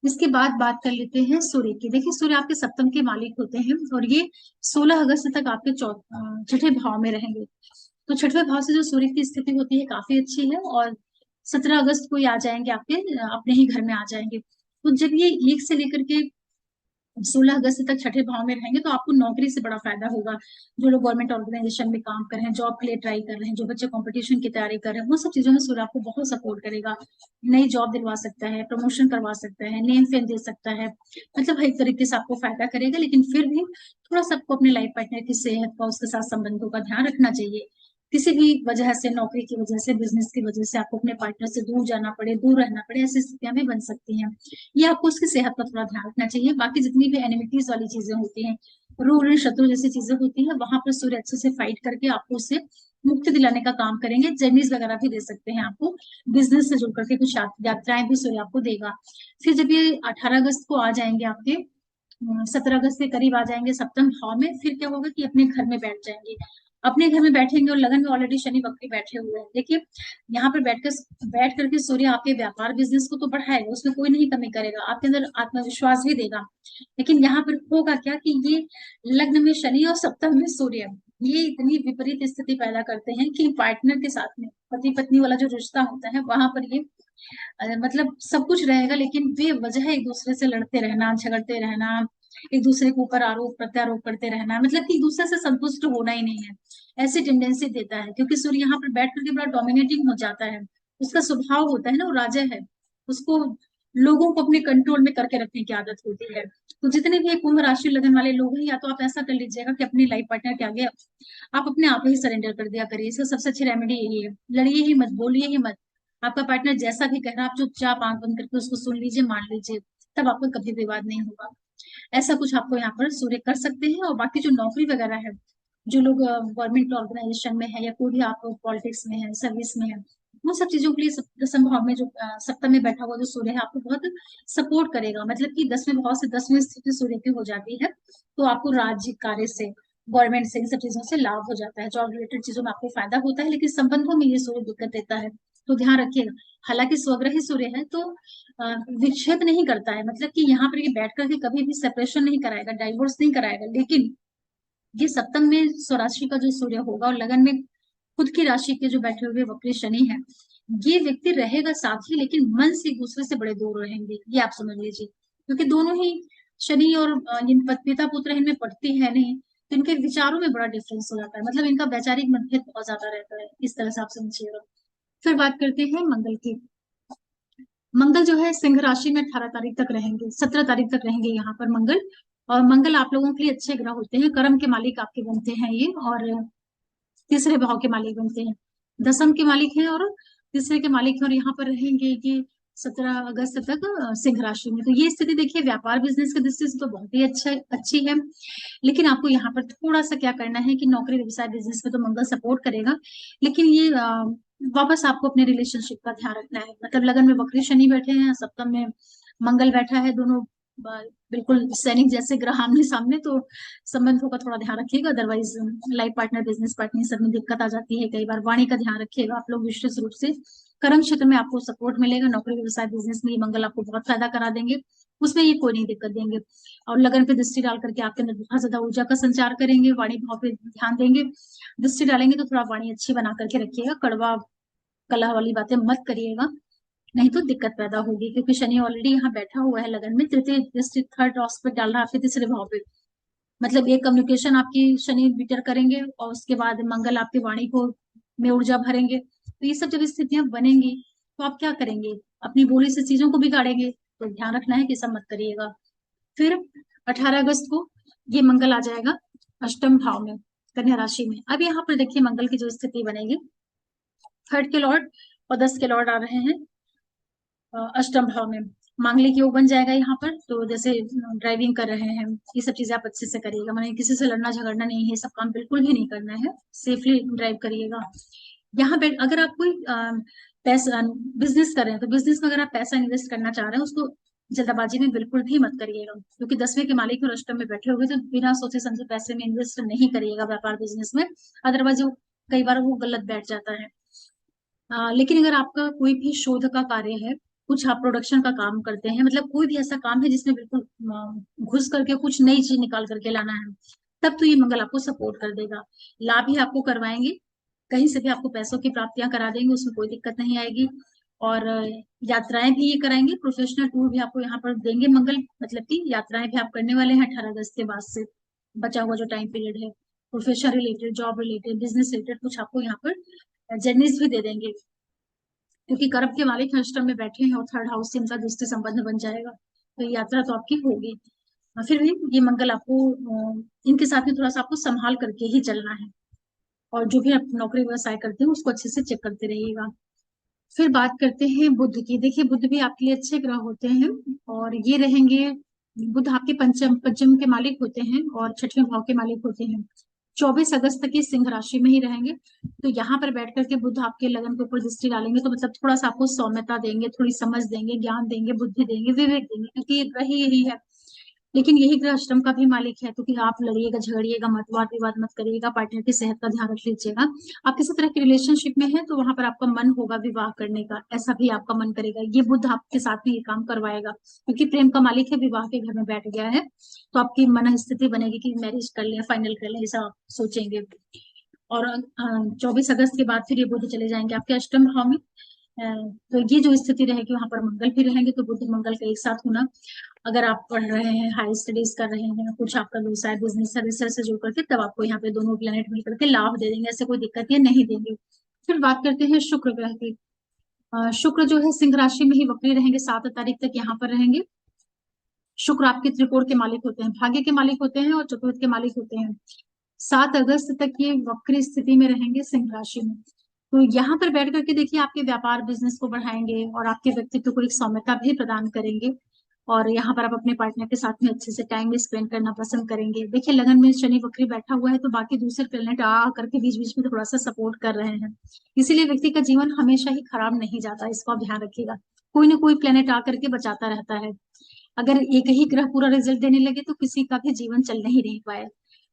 इसके बाद बात कर लेते हैं सूर्य की। देखिए, सूर्य आपके सप्तम के मालिक होते हैं और ये 16 अगस्त तक आपके छठे भाव में रहेंगे। तो छठवें भाव से जो सूर्य की स्थिति होती है काफी अच्छी है, और 17 अगस्त को ये आ जाएंगे आपके अपने ही घर में आ जाएंगे। तो जब ये 1 से लेकर के 16 अगस्त तक छठे भाव में रहेंगे, तो आपको नौकरी से बड़ा फायदा होगा। जो लोग गवर्नमेंट ऑर्गेनाइजेशन में काम कर रहे हैं, जॉब के लिए ट्राई कर रहे हैं, जो बच्चे कंपटीशन की तैयारी कर रहे हैं, वो सब चीजों में सूर्य आपको बहुत सपोर्ट करेगा। नई जॉब दिलवा सकता है, प्रमोशन करवा सकता है, नेम फेम दे सकता है, मतलब हर एक तरीके से आपको फायदा करेगा। लेकिन फिर भी थोड़ा सा आपको अपने लाइफ पार्टनर की सेहत का, उसके साथ संबंधों का ध्यान रखना चाहिए। किसी भी वजह से, नौकरी की वजह से, बिजनेस की वजह से आपको अपने पार्टनर से दूर जाना पड़े, दूर रहना पड़े, ऐसी स्थितियां भी बन सकती हैं। ये आपको उसकी सेहत का थोड़ा ध्यान रखना चाहिए। बाकी जितनी भी एनिमिटीज वाली चीजें होती हैं, ऋण ऋण शत्रु जैसी चीजें होती है, वहां पर सूर्य अच्छे से फाइट करके आपको उससे मुक्ति दिलाने का काम करेंगे। जर्नीज वगैरह भी दे सकते हैं आपको, बिजनेस से जुड़ करके कुछ यात्राएं भी सूर्य आपको देगा। फिर जब ये 18 अगस्त को आ जाएंगे आपके, 17 अगस्त के करीब आ जाएंगे सप्तम भाव में, फिर क्या होगा कि अपने घर में बैठ जाएंगे। अपने घर में बैठेंगे और लगन में ऑलरेडी शनि वक्री बैठे हुए हैं। देखिए, यहाँ पर बैठ करके सूर्य आपके व्यापार बिजनेस को तो बढ़ाएगा, उसमें कोई नहीं कमी करेगा, आपके अंदर आत्मविश्वास भी देगा। लेकिन यहाँ पर होगा क्या कि ये लग्न में शनि और सप्तम में सूर्य, ये इतनी विपरीत स्थिति पैदा करते हैं कि पार्टनर के साथ में, पति पत्नी वाला जो रिश्ता होता है, वहां पर ये मतलब सब कुछ रहेगा, लेकिन बेवजह एक दूसरे से लड़ते रहना, झगड़ते रहना, एक दूसरे के ऊपर आरोप प्रत्यारोप करते रहना, मतलब कि एक दूसरे से संतुष्ट होना ही नहीं है, ऐसी टेंडेंसी देता है। क्योंकि सूर्य यहाँ पर बैठ करके बड़ा डोमिनेटिंग हो जाता है, उसका स्वभाव होता है ना, वो राजा है, उसको लोगों को अपने कंट्रोल में करके रखने की आदत होती है। तो जितने भी कुंभ राशि लगन वाले लोग हैं, या तो आप ऐसा कर लीजिएगा कि अपनी लाइफ पार्टनर के आगे आप अपने आप ही सरेंडर कर दिया करिए। इसका सबसे अच्छी रेमेडी यही है, लड़िए ही मत, बोलिए ही मत। आपका पार्टनर जैसा भी कह रहा है, आप चुपचाप आंख बंद करके उसको सुन लीजिए, मान लीजिए, तब आपको कभी विवाद नहीं होगा। ऐसा कुछ आपको यहाँ पर सूर्य कर सकते हैं। और बाकी जो नौकरी वगैरह है, जो लोग गवर्नमेंट ऑर्गेनाइजेशन में है, या कोई भी आप पॉलिटिक्स में है, सर्विस में है, वो सब चीजों के लिए दसम भाव में जो सप्तम में बैठा हुआ जो सूर्य है, आपको बहुत सपोर्ट करेगा। मतलब कि 10वें भाव से 10वीं स्थिति सूर्य की हो जाती है, तो आपको राज्य कार्य से, गवर्नमेंट से, इन सब चीजों से लाभ हो जाता है, जॉब रिलेटेड चीजों में आपको फायदा होता है। लेकिन संबंधों में ये सूर्य दिक्कत देता है, तो ध्यान रखिएगा। हालांकि स्वग्रही सूर्य है, तो विच्छेद नहीं करता है, मतलब कि यहाँ पर ये बैठ करके कभी भी सेपरेशन नहीं कराएगा, डाइवोर्स नहीं कराएगा। लेकिन ये सप्तम में स्वराशि का जो सूर्य होगा, और लगन में खुद की राशि के जो बैठे हुए वक्री शनि है, ये व्यक्ति रहेगा साथ ही, लेकिन मन से एक दूसरे से बड़े दूर रहेंगे, ये आप समझ लीजिए। क्योंकि दोनों ही शनि और पिता पुत्र इनमें पड़ती है नहीं, तो इनके विचारों में बड़ा डिफरेंस हो जाता है, मतलब इनका वैचारिक मतभेद बहुत ज्यादा रहता है, इस तरह से आप समझिएगा। फिर बात करते हैं मंगल की। मंगल जो है सिंह राशि में 18 तारीख तक रहेंगे, 17 तारीख तक रहेंगे यहाँ पर मंगल। और मंगल आप लोगों के लिए अच्छे ग्रह होते हैं, कर्म के मालिक आपके बनते हैं ये, और तीसरे भाव के मालिक बनते हैं, दसम के मालिक हैं और तीसरे के मालिक हैं, और यहाँ पर रहेंगे ये 17 अगस्त तक सिंह राशि में। तो ये स्थिति देखिए, व्यापार बिजनेस की दृष्टि से तो बहुत ही अच्छी है। लेकिन आपको यहाँ पर थोड़ा सा क्या करना है कि नौकरी, व्यवसाय, बिजनेस में तो मंगल सपोर्ट करेगा, लेकिन ये वापस आपको अपने रिलेशनशिप का ध्यान रखना है। मतलब लगन में वक्री शनि बैठे हैं, सप्तम में मंगल बैठा है, दोनों बिल्कुल सैनिक जैसे ग्रह आमने सामने, तो संबंधों का थोड़ा ध्यान रखिएगा। Otherwise life partner, business partner सब में दिक्कत आ जाती है कई बार। वाणी का ध्यान रखिएगा आप लोग, विशेष रूप से कर्म क्षेत्र में आपको सपोर्ट मिलेगा, नौकरी, व्यवसाय, बिजनेस में ये मंगल आपको बहुत फायदा करा देंगे, उसमें ये कोई नहीं दिक्कत देंगे। और लगन पे दृष्टि डाल करके आपके अंदर बहुत ज्यादा ऊर्जा का संचार करेंगे, वाणी भाव पे ध्यान देंगे। दृष्टि डालेंगे तो थोड़ा वाणी अच्छी बना करके रखिएगा, कड़वा कलह वाली बातें मत करिएगा, नहीं तो दिक्कत पैदा होगी। क्योंकि शनि ऑलरेडी यहाँ बैठा हुआ है लगन में, तृतीय दृष्टि, थर्ड एस्पेक्ट डाल रहा है आपके तीसरे भाव पे। मतलब एक कम्युनिकेशन आपकी शनि बीटर करेंगे, और उसके बाद मंगल आपकी वाणी को में ऊर्जा भरेंगे। तो ये सब जब स्थितियां बनेंगी, तो आप क्या करेंगे, अपनी बोली से चीजों को बिगाड़ेंगे, तो ध्यान रखना है कि सब मत करिएगा। फिर 18 अगस्त को ये मंगल आ जाएगा अष्टम भाव में, कन्या राशि में। अब यहाँ पर देखिए मंगल की जो स्थिति बनेगी, थर्ड के लॉर्ड और 10 के लॉर्ड आ रहे हैं अष्टम भाव में। मांगलिक योग बन जाएगा यहाँ पर, तो जैसे ड्राइविंग कर रहे हैं, ये सब चीजें आप अच्छे से करिएगा, मैंने किसी से लड़ना झगड़ना नहीं है, सब काम बिल्कुल भी नहीं करना है, सेफली ड्राइव करिएगा। यहाँ पे अगर आप कोई पैसा बिजनेस कर रहे हैं, तो बिजनेस में अगर आप पैसा इन्वेस्ट करना चाह रहे हैं, उसको जल्दबाजी में बिल्कुल भी मत करिएगा, क्योंकि 10वें के मालिक और अष्टम में बैठे हुए, तो बिना सोचे समझे पैसे में इन्वेस्ट नहीं करिएगा व्यापार बिजनेस में, अदरवाइज वो कई बार वो गलत बैठ जाता है। लेकिन अगर आपका कोई भी शोध का कार्य है, कुछ आप प्रोडक्शन का काम करते हैं, मतलब कोई भी ऐसा काम है जिसमें बिल्कुल घुस करके कुछ नई चीज निकाल करके लाना है, तब तो ये मंगल आपको सपोर्ट कर देगा, लाभ ही आपको करवाएंगे, कहीं से भी आपको पैसों की प्राप्तियां करा देंगे, उसमें कोई दिक्कत नहीं आएगी। और यात्राएं भी ये कराएंगे, प्रोफेशनल टूर भी आपको यहाँ पर देंगे मंगल, मतलब कि यात्राएं भी आप करने वाले हैं 18 अगस्त के बाद से, बचा हुआ जो टाइम पीरियड है, profession related, job related, business related कुछ आपको यहाँ पर जर्नीज भी दे देंगे, क्योंकि कर्म के मालिक अष्टम में बैठे हैं और थर्ड हाउस से इनका दोस्ती संबंध बन जाएगा, तो ये यात्रा तो आपकी होगी। फिर भी ये मंगल आपको इनके साथ में थोड़ा सा आपको संभाल करके ही चलना है, और जो भी आप नौकरी व्यवसाय करते हैं उसको अच्छे से चेक करते रहिएगा। फिर बात करते हैं बुध की। देखिए बुध भी आपके लिए अच्छे ग्रह होते हैं, और ये रहेंगे, बुध आपके पंचम पंचम के मालिक होते हैं और छठवें भाव के मालिक होते हैं। 24 अगस्त तक ये सिंह राशि में ही रहेंगे, तो यहाँ पर बैठ करके बुध आपके लगन के ऊपर दृष्टि डालेंगे, तो मतलब थोड़ा सा आपको सौम्यता देंगे, थोड़ी समझ देंगे, ज्ञान देंगे, बुद्धि देंगे, विवेक देंगे, क्योंकि ये ग्रह ही यही है। लेकिन यही ग्रह अष्टम का भी मालिक है, तो कि आप लड़िएगा झगड़िएगा मत, वाद विवाद मत करिएगा, पार्टनर की सेहत का ध्यान रख लीजिएगा। आप किसी तरह की रिलेशनशिप में है तो वहां पर आपका मन होगा विवाह करने का, ऐसा भी आपका मन करेगा, ये बुध आपके साथ में ये काम करवाएगा, क्योंकि प्रेम का मालिक है, विवाह के घर में बैठ गया है, तो आपकी मन स्थिति बनेगी कि मैरिज कर लें, फाइनल कर लें, ऐसा आप सोचेंगे। और 24 अगस्त के बाद फिर ये बुध चले जाएंगे आपके अष्टम भाव में। तो ये जो स्थिति रहेगी वहां पर मंगल भी रहेंगे, तो बुध मंगल का एक साथ होना, अगर आप पढ़ रहे हैं, हाई स्टडीज कर रहे हैं, कुछ आपका व्यवसाय बिजनेस है, रिसर्च से जुड़ करके, तब आपको यहाँ पे दोनों प्लेनेट मिलकर के लाभ दे देंगे, ऐसे कोई दिक्कत ये नहीं देंगे। फिर बात करते हैं शुक्र ग्रह की। शुक्र जो है सिंह राशि में ही वक्री रहेंगे, 7 तारीख तक यहाँ पर रहेंगे। शुक्र आपके त्रिकोण के मालिक होते हैं, भाग्य के मालिक होते हैं और चतुर्थ के मालिक होते हैं। 7 अगस्त तक ये वक्री स्थिति में रहेंगे सिंह राशि में, तो यहाँ पर बैठ करके देखिए आपके व्यापार बिजनेस को बढ़ाएंगे और आपके व्यक्तित्व को एक सौम्यता भी प्रदान करेंगे, और यहाँ पर आप अपने पार्टनर के साथ में अच्छे से टाइम भी स्पेंड करना पसंद करेंगे। देखिए लगन में शनि वक्री बैठा हुआ है, तो बाकी दूसरे प्लेनेट आ करके बीच बीच में थोड़ा सा सपोर्ट कर रहे हैं, इसीलिए व्यक्ति का जीवन हमेशा ही खराब नहीं जाता, इसको आप ध्यान रखिएगा, कोई ना कोई प्लेनेट आकर के बचाता रहता है। अगर एक ही ग्रह पूरा रिजल्ट देने लगे तो किसी का भी जीवन चल नहीं रह पाए।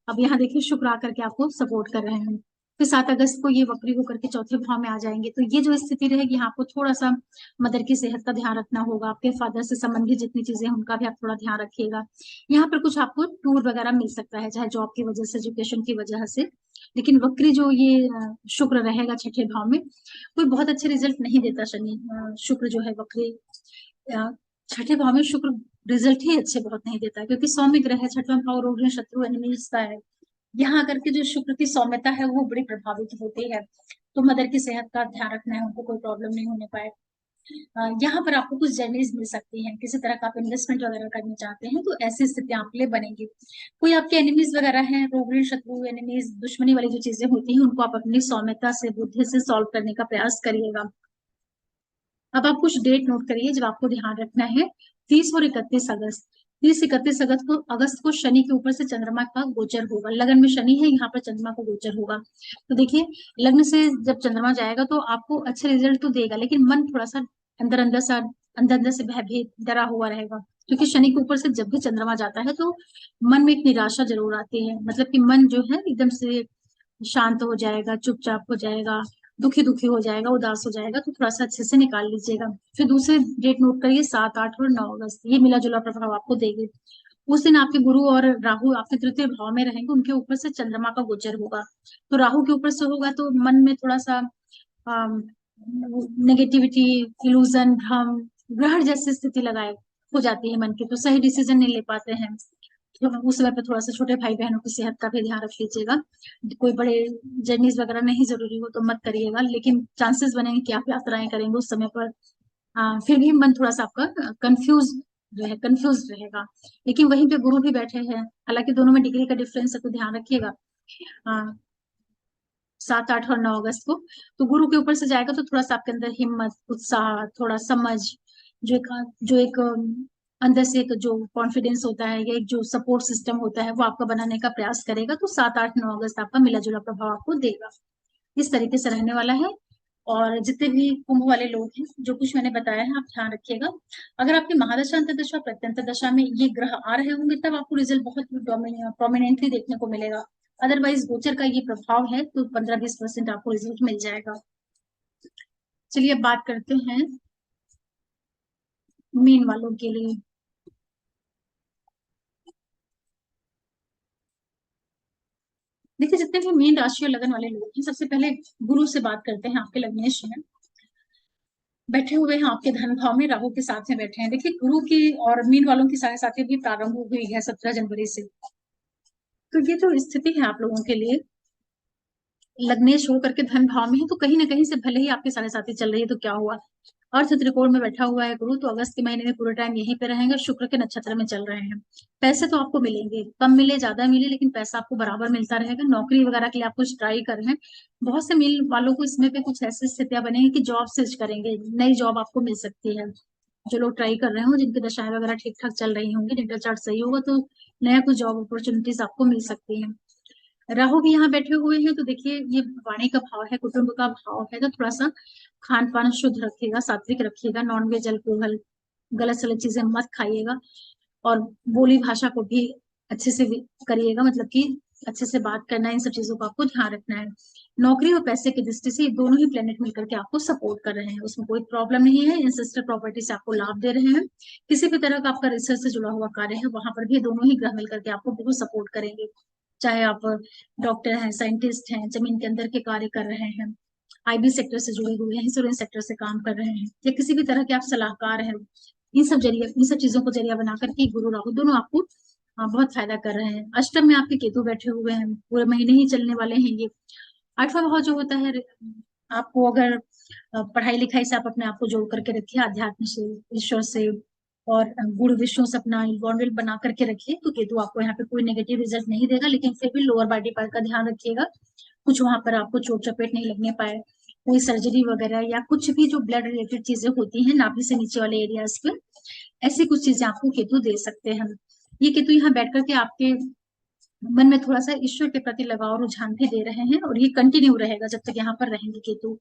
अब यहाँ देखिए शुक्र आकर के आपको सपोर्ट कर रहे हैं। फिर 7 अगस्त को ये वक्री होकर के चौथे भाव में आ जाएंगे, तो ये जो स्थिति रहेगी यहाँ आपको थोड़ा सा मदर की सेहत का ध्यान रखना होगा, आपके फादर से संबंधित जितनी चीजें हैं उनका भी आप थोड़ा ध्यान रखिएगा। यहाँ पर कुछ आपको टूर वगैरह मिल सकता है, चाहे जॉब की वजह से, एजुकेशन की वजह से, लेकिन वक्री जो ये शुक्र रहेगा छठे भाव में, कोई बहुत अच्छे रिजल्ट नहीं देता शनि। शुक्र जो है वक्री छठे भाव में शुक्र रिजल्ट ही अच्छे बहुत नहीं देता है, क्योंकि सौम्य ग्रह है, छठवां भाव रोग शत्रु एनिमीज का है, यहाँ आकर के जो शुक्र की सौम्यता है वो बड़ी प्रभावित होती है, तो मदर की सेहत का ध्यान रखना है, उनको कोई प्रॉब्लम नहीं होने पाए। यहाँ पर आपको कुछ जर्नीज मिल सकती हैं, किसी तरह का आप इन्वेस्टमेंट वगैरह करना चाहते हैं तो ऐसी स्थिति आपके लिए बनेगी। कोई आपके एनिमीज वगैरह हैं, रोग शत्रु एनिमीज, दुश्मनी वाली जो चीजें होती हैं, उनको आप अपनी सौम्यता से, बुद्धि से सॉल्व करने का प्रयास करिएगा। अब आप कुछ डेट नोट करिए जब आपको ध्यान रखना है। 30 और 31 अगस्त, 30 31 अगस्त को शनि के ऊपर से चंद्रमा का गोचर होगा, लगन में शनि है, यहाँ पर चंद्रमा का गोचर होगा, तो देखिए लग्न से जब चंद्रमा जाएगा तो आपको अच्छे रिजल्ट तो देगा, लेकिन मन थोड़ा सा अंदर अंदर से भयभीत डरा हुआ रहेगा, क्योंकि शनि के ऊपर से जब भी चंद्रमा जाता है तो मन में एक निराशा जरूर आती है, मतलब कि मन जो है एकदम से शांत हो जाएगा, चुपचाप हो जाएगा, दुखी दुखी हो जाएगा, उदास हो जाएगा, तो थोड़ा सा अच्छे से निकाल लीजिएगा। फिर दूसरे डेट नोट करिए, 7 8 और 9 अगस्त, ये मिला जुला प्रभाव आपको देगी। उस दिन आपके गुरु और राहु आपके तृतीय भाव में रहेंगे, उनके ऊपर से चंद्रमा का गोचर होगा, तो राहु के ऊपर से होगा तो मन में थोड़ा सा नेगेटिविटी, इल्यूजन, भ्रम, ग्रहण जैसी स्थिति लगाए हो जाती है मन की, तो सही डिसीजन नहीं ले पाते हैं, तो उस समय पे थोड़ा सा छोटे भाई बहनों की सेहत का भी ध्यान रख लीजिएगा। कोई बड़े जर्नीज वगैरह नहीं जरूरी हो तो मत करिएगा, लेकिन चांसेस बनेंगे कि आप यात्राएं करेंगे उस समय पर। फिर भी मन थोड़ा सा आपका कंफ्यूज जो है कंफ्यूज रहेगा। लेकिन वहीं पे गुरु भी बैठे हैं, हालांकि दोनों में डिग्री का डिफरेंस है तो ध्यान रखिएगा। 7, 8 और 9 अगस्त को तो गुरु के ऊपर से जाएगा तो थोड़ा सा आपके अंदर हिम्मत, उत्साह, थोड़ा समझ, जो एक अंदर से एक जो कॉन्फिडेंस होता है या एक जो सपोर्ट सिस्टम होता है वो आपका बनाने का प्रयास करेगा। तो 7, 8, 9 अगस्त आपका मिला जुला प्रभाव आपको देगा, इस तरीके से रहने वाला है। और जितने भी कुंभ वाले लोग हैं, जो कुछ मैंने बताया है आप ध्यान रखिएगा। अगर आपकी महादशा अंतर्दशा प्रत्यंतर दशा में ये ग्रह आ रहे होंगे तब आपको रिजल्ट बहुत प्रोमिनेंटली देखने को मिलेगा। अदरवाइज गोचर का ये प्रभाव है तो 15-20% आपको रिजल्ट मिल जाएगा। चलिए अब बात करते हैं मीन वालों के लिए। देखिए जितने भी मीन राशि और लगन वाले लोग हैं, सबसे पहले गुरु से बात करते हैं। आपके लग्नेश हैं, बैठे हुए हैं आपके धन भाव में, राहु के साथ में बैठे हैं। देखिए गुरु की और मीन वालों की साढ़े साथी भी प्रारंभ हुई है 17 जनवरी से। तो ये जो स्थिति है आप लोगों के लिए, लग्नेश होकर के धन भाव में है तो कहीं ना कहीं से भले ही आपके साढ़े साथी चल रही है तो क्या हुआ, अर्थ त्रिकोण में बैठा हुआ है गुरु, तो अगस्त के महीने में पूरे टाइम यहीं पे रहेंगे, शुक्र के नक्षत्र में चल रहे हैं। पैसे तो आपको मिलेंगे, कम मिले ज्यादा मिले लेकिन पैसा आपको बराबर मिलता रहेगा। नौकरी वगैरह के लिए आप कुछ ट्राई कर रहे हैं, बहुत से मिल वालों को इसमें पे कुछ ऐसी स्थितियां बनेंगी कि जॉब स्विच करेंगे, नई जॉब आपको मिल सकती है। जो लोग ट्राई कर रहे हो, जिनकी दशाएं वगैरह ठीक ठाक चल रही होंगी, डेटा चार्ट सही होगा तो नया कुछ जॉब अपॉर्चुनिटीज आपको मिल सकती है। राहु भी यहाँ बैठे हुए हैं तो देखिए ये वाणी का भाव है, कुटुंब का भाव है, तो थोड़ा सा खान पान शुद्ध रखिएगा, सात्विक रखिएगा, नॉनवेज अल्कोहल गलत सलत चीजें मत खाइएगा। और बोली भाषा को भी अच्छे से करिएगा, मतलब कि अच्छे से बात करना, इन सब चीजों का आपको ध्यान रखना है। नौकरी और पैसे की दृष्टि से ये दोनों ही प्लेनेट मिलकर के आपको सपोर्ट कर रहे हैं, उसमें कोई प्रॉब्लम नहीं है। इंसेस्टर प्रॉपर्टी से आपको लाभ दे रहे हैं। किसी भी तरह का आपका रिसर्च से जुड़ा हुआ कार्य है वहां पर भी ये दोनों ही ग्रह मिलकर के आपको बहुत सपोर्ट करेंगे। चाहे आप डॉक्टर हैं, साइंटिस्ट हैं, जमीन के अंदर के कार्य कर रहे हैं, आईबी सेक्टर से जुड़े हुए हैं, इंश्योरेंस सेक्टर से काम कर रहे हैं, या किसी भी तरह के आप सलाहकार हैं, इन सब चीजों को जरिया बना करके गुरु राहु दोनों आपको बहुत फायदा कर रहे हैं। अष्टम में आपके केतु बैठे हुए हैं, पूरे महीने ही चलने वाले हैं ये। 8वां भाव जो होता है, आपको अगर पढ़ाई लिखाई से आप अपने आप को जोड़ करके रखिए, अध्यात्म से, ईश्वर से और गुण विषयों से अपना बॉन्डल बना करके रखिए, तो केतु आपको यहाँ पे कोई नेगेटिव रिजल्ट नहीं देगा। लेकिन फिर भी लोअर बॉडी पार्ट का ध्यान रखिएगा, कुछ वहां पर आपको चोट चपेट नहीं लगने पाए, कोई सर्जरी वगैरह या कुछ भी जो ब्लड रिलेटेड चीजें होती हैं नाभि से नीचे वाले एरियाज पे, ऐसी कुछ चीजें आपको केतु दे सकते हैं। ये केतु यहाँ बैठ करके आपके मन में थोड़ा सा ईश्वर के प्रति लगाव रुझान भी दे रहे हैं, और ये कंटिन्यू रहेगा जब तक यहाँ पर रहेंगे केतु।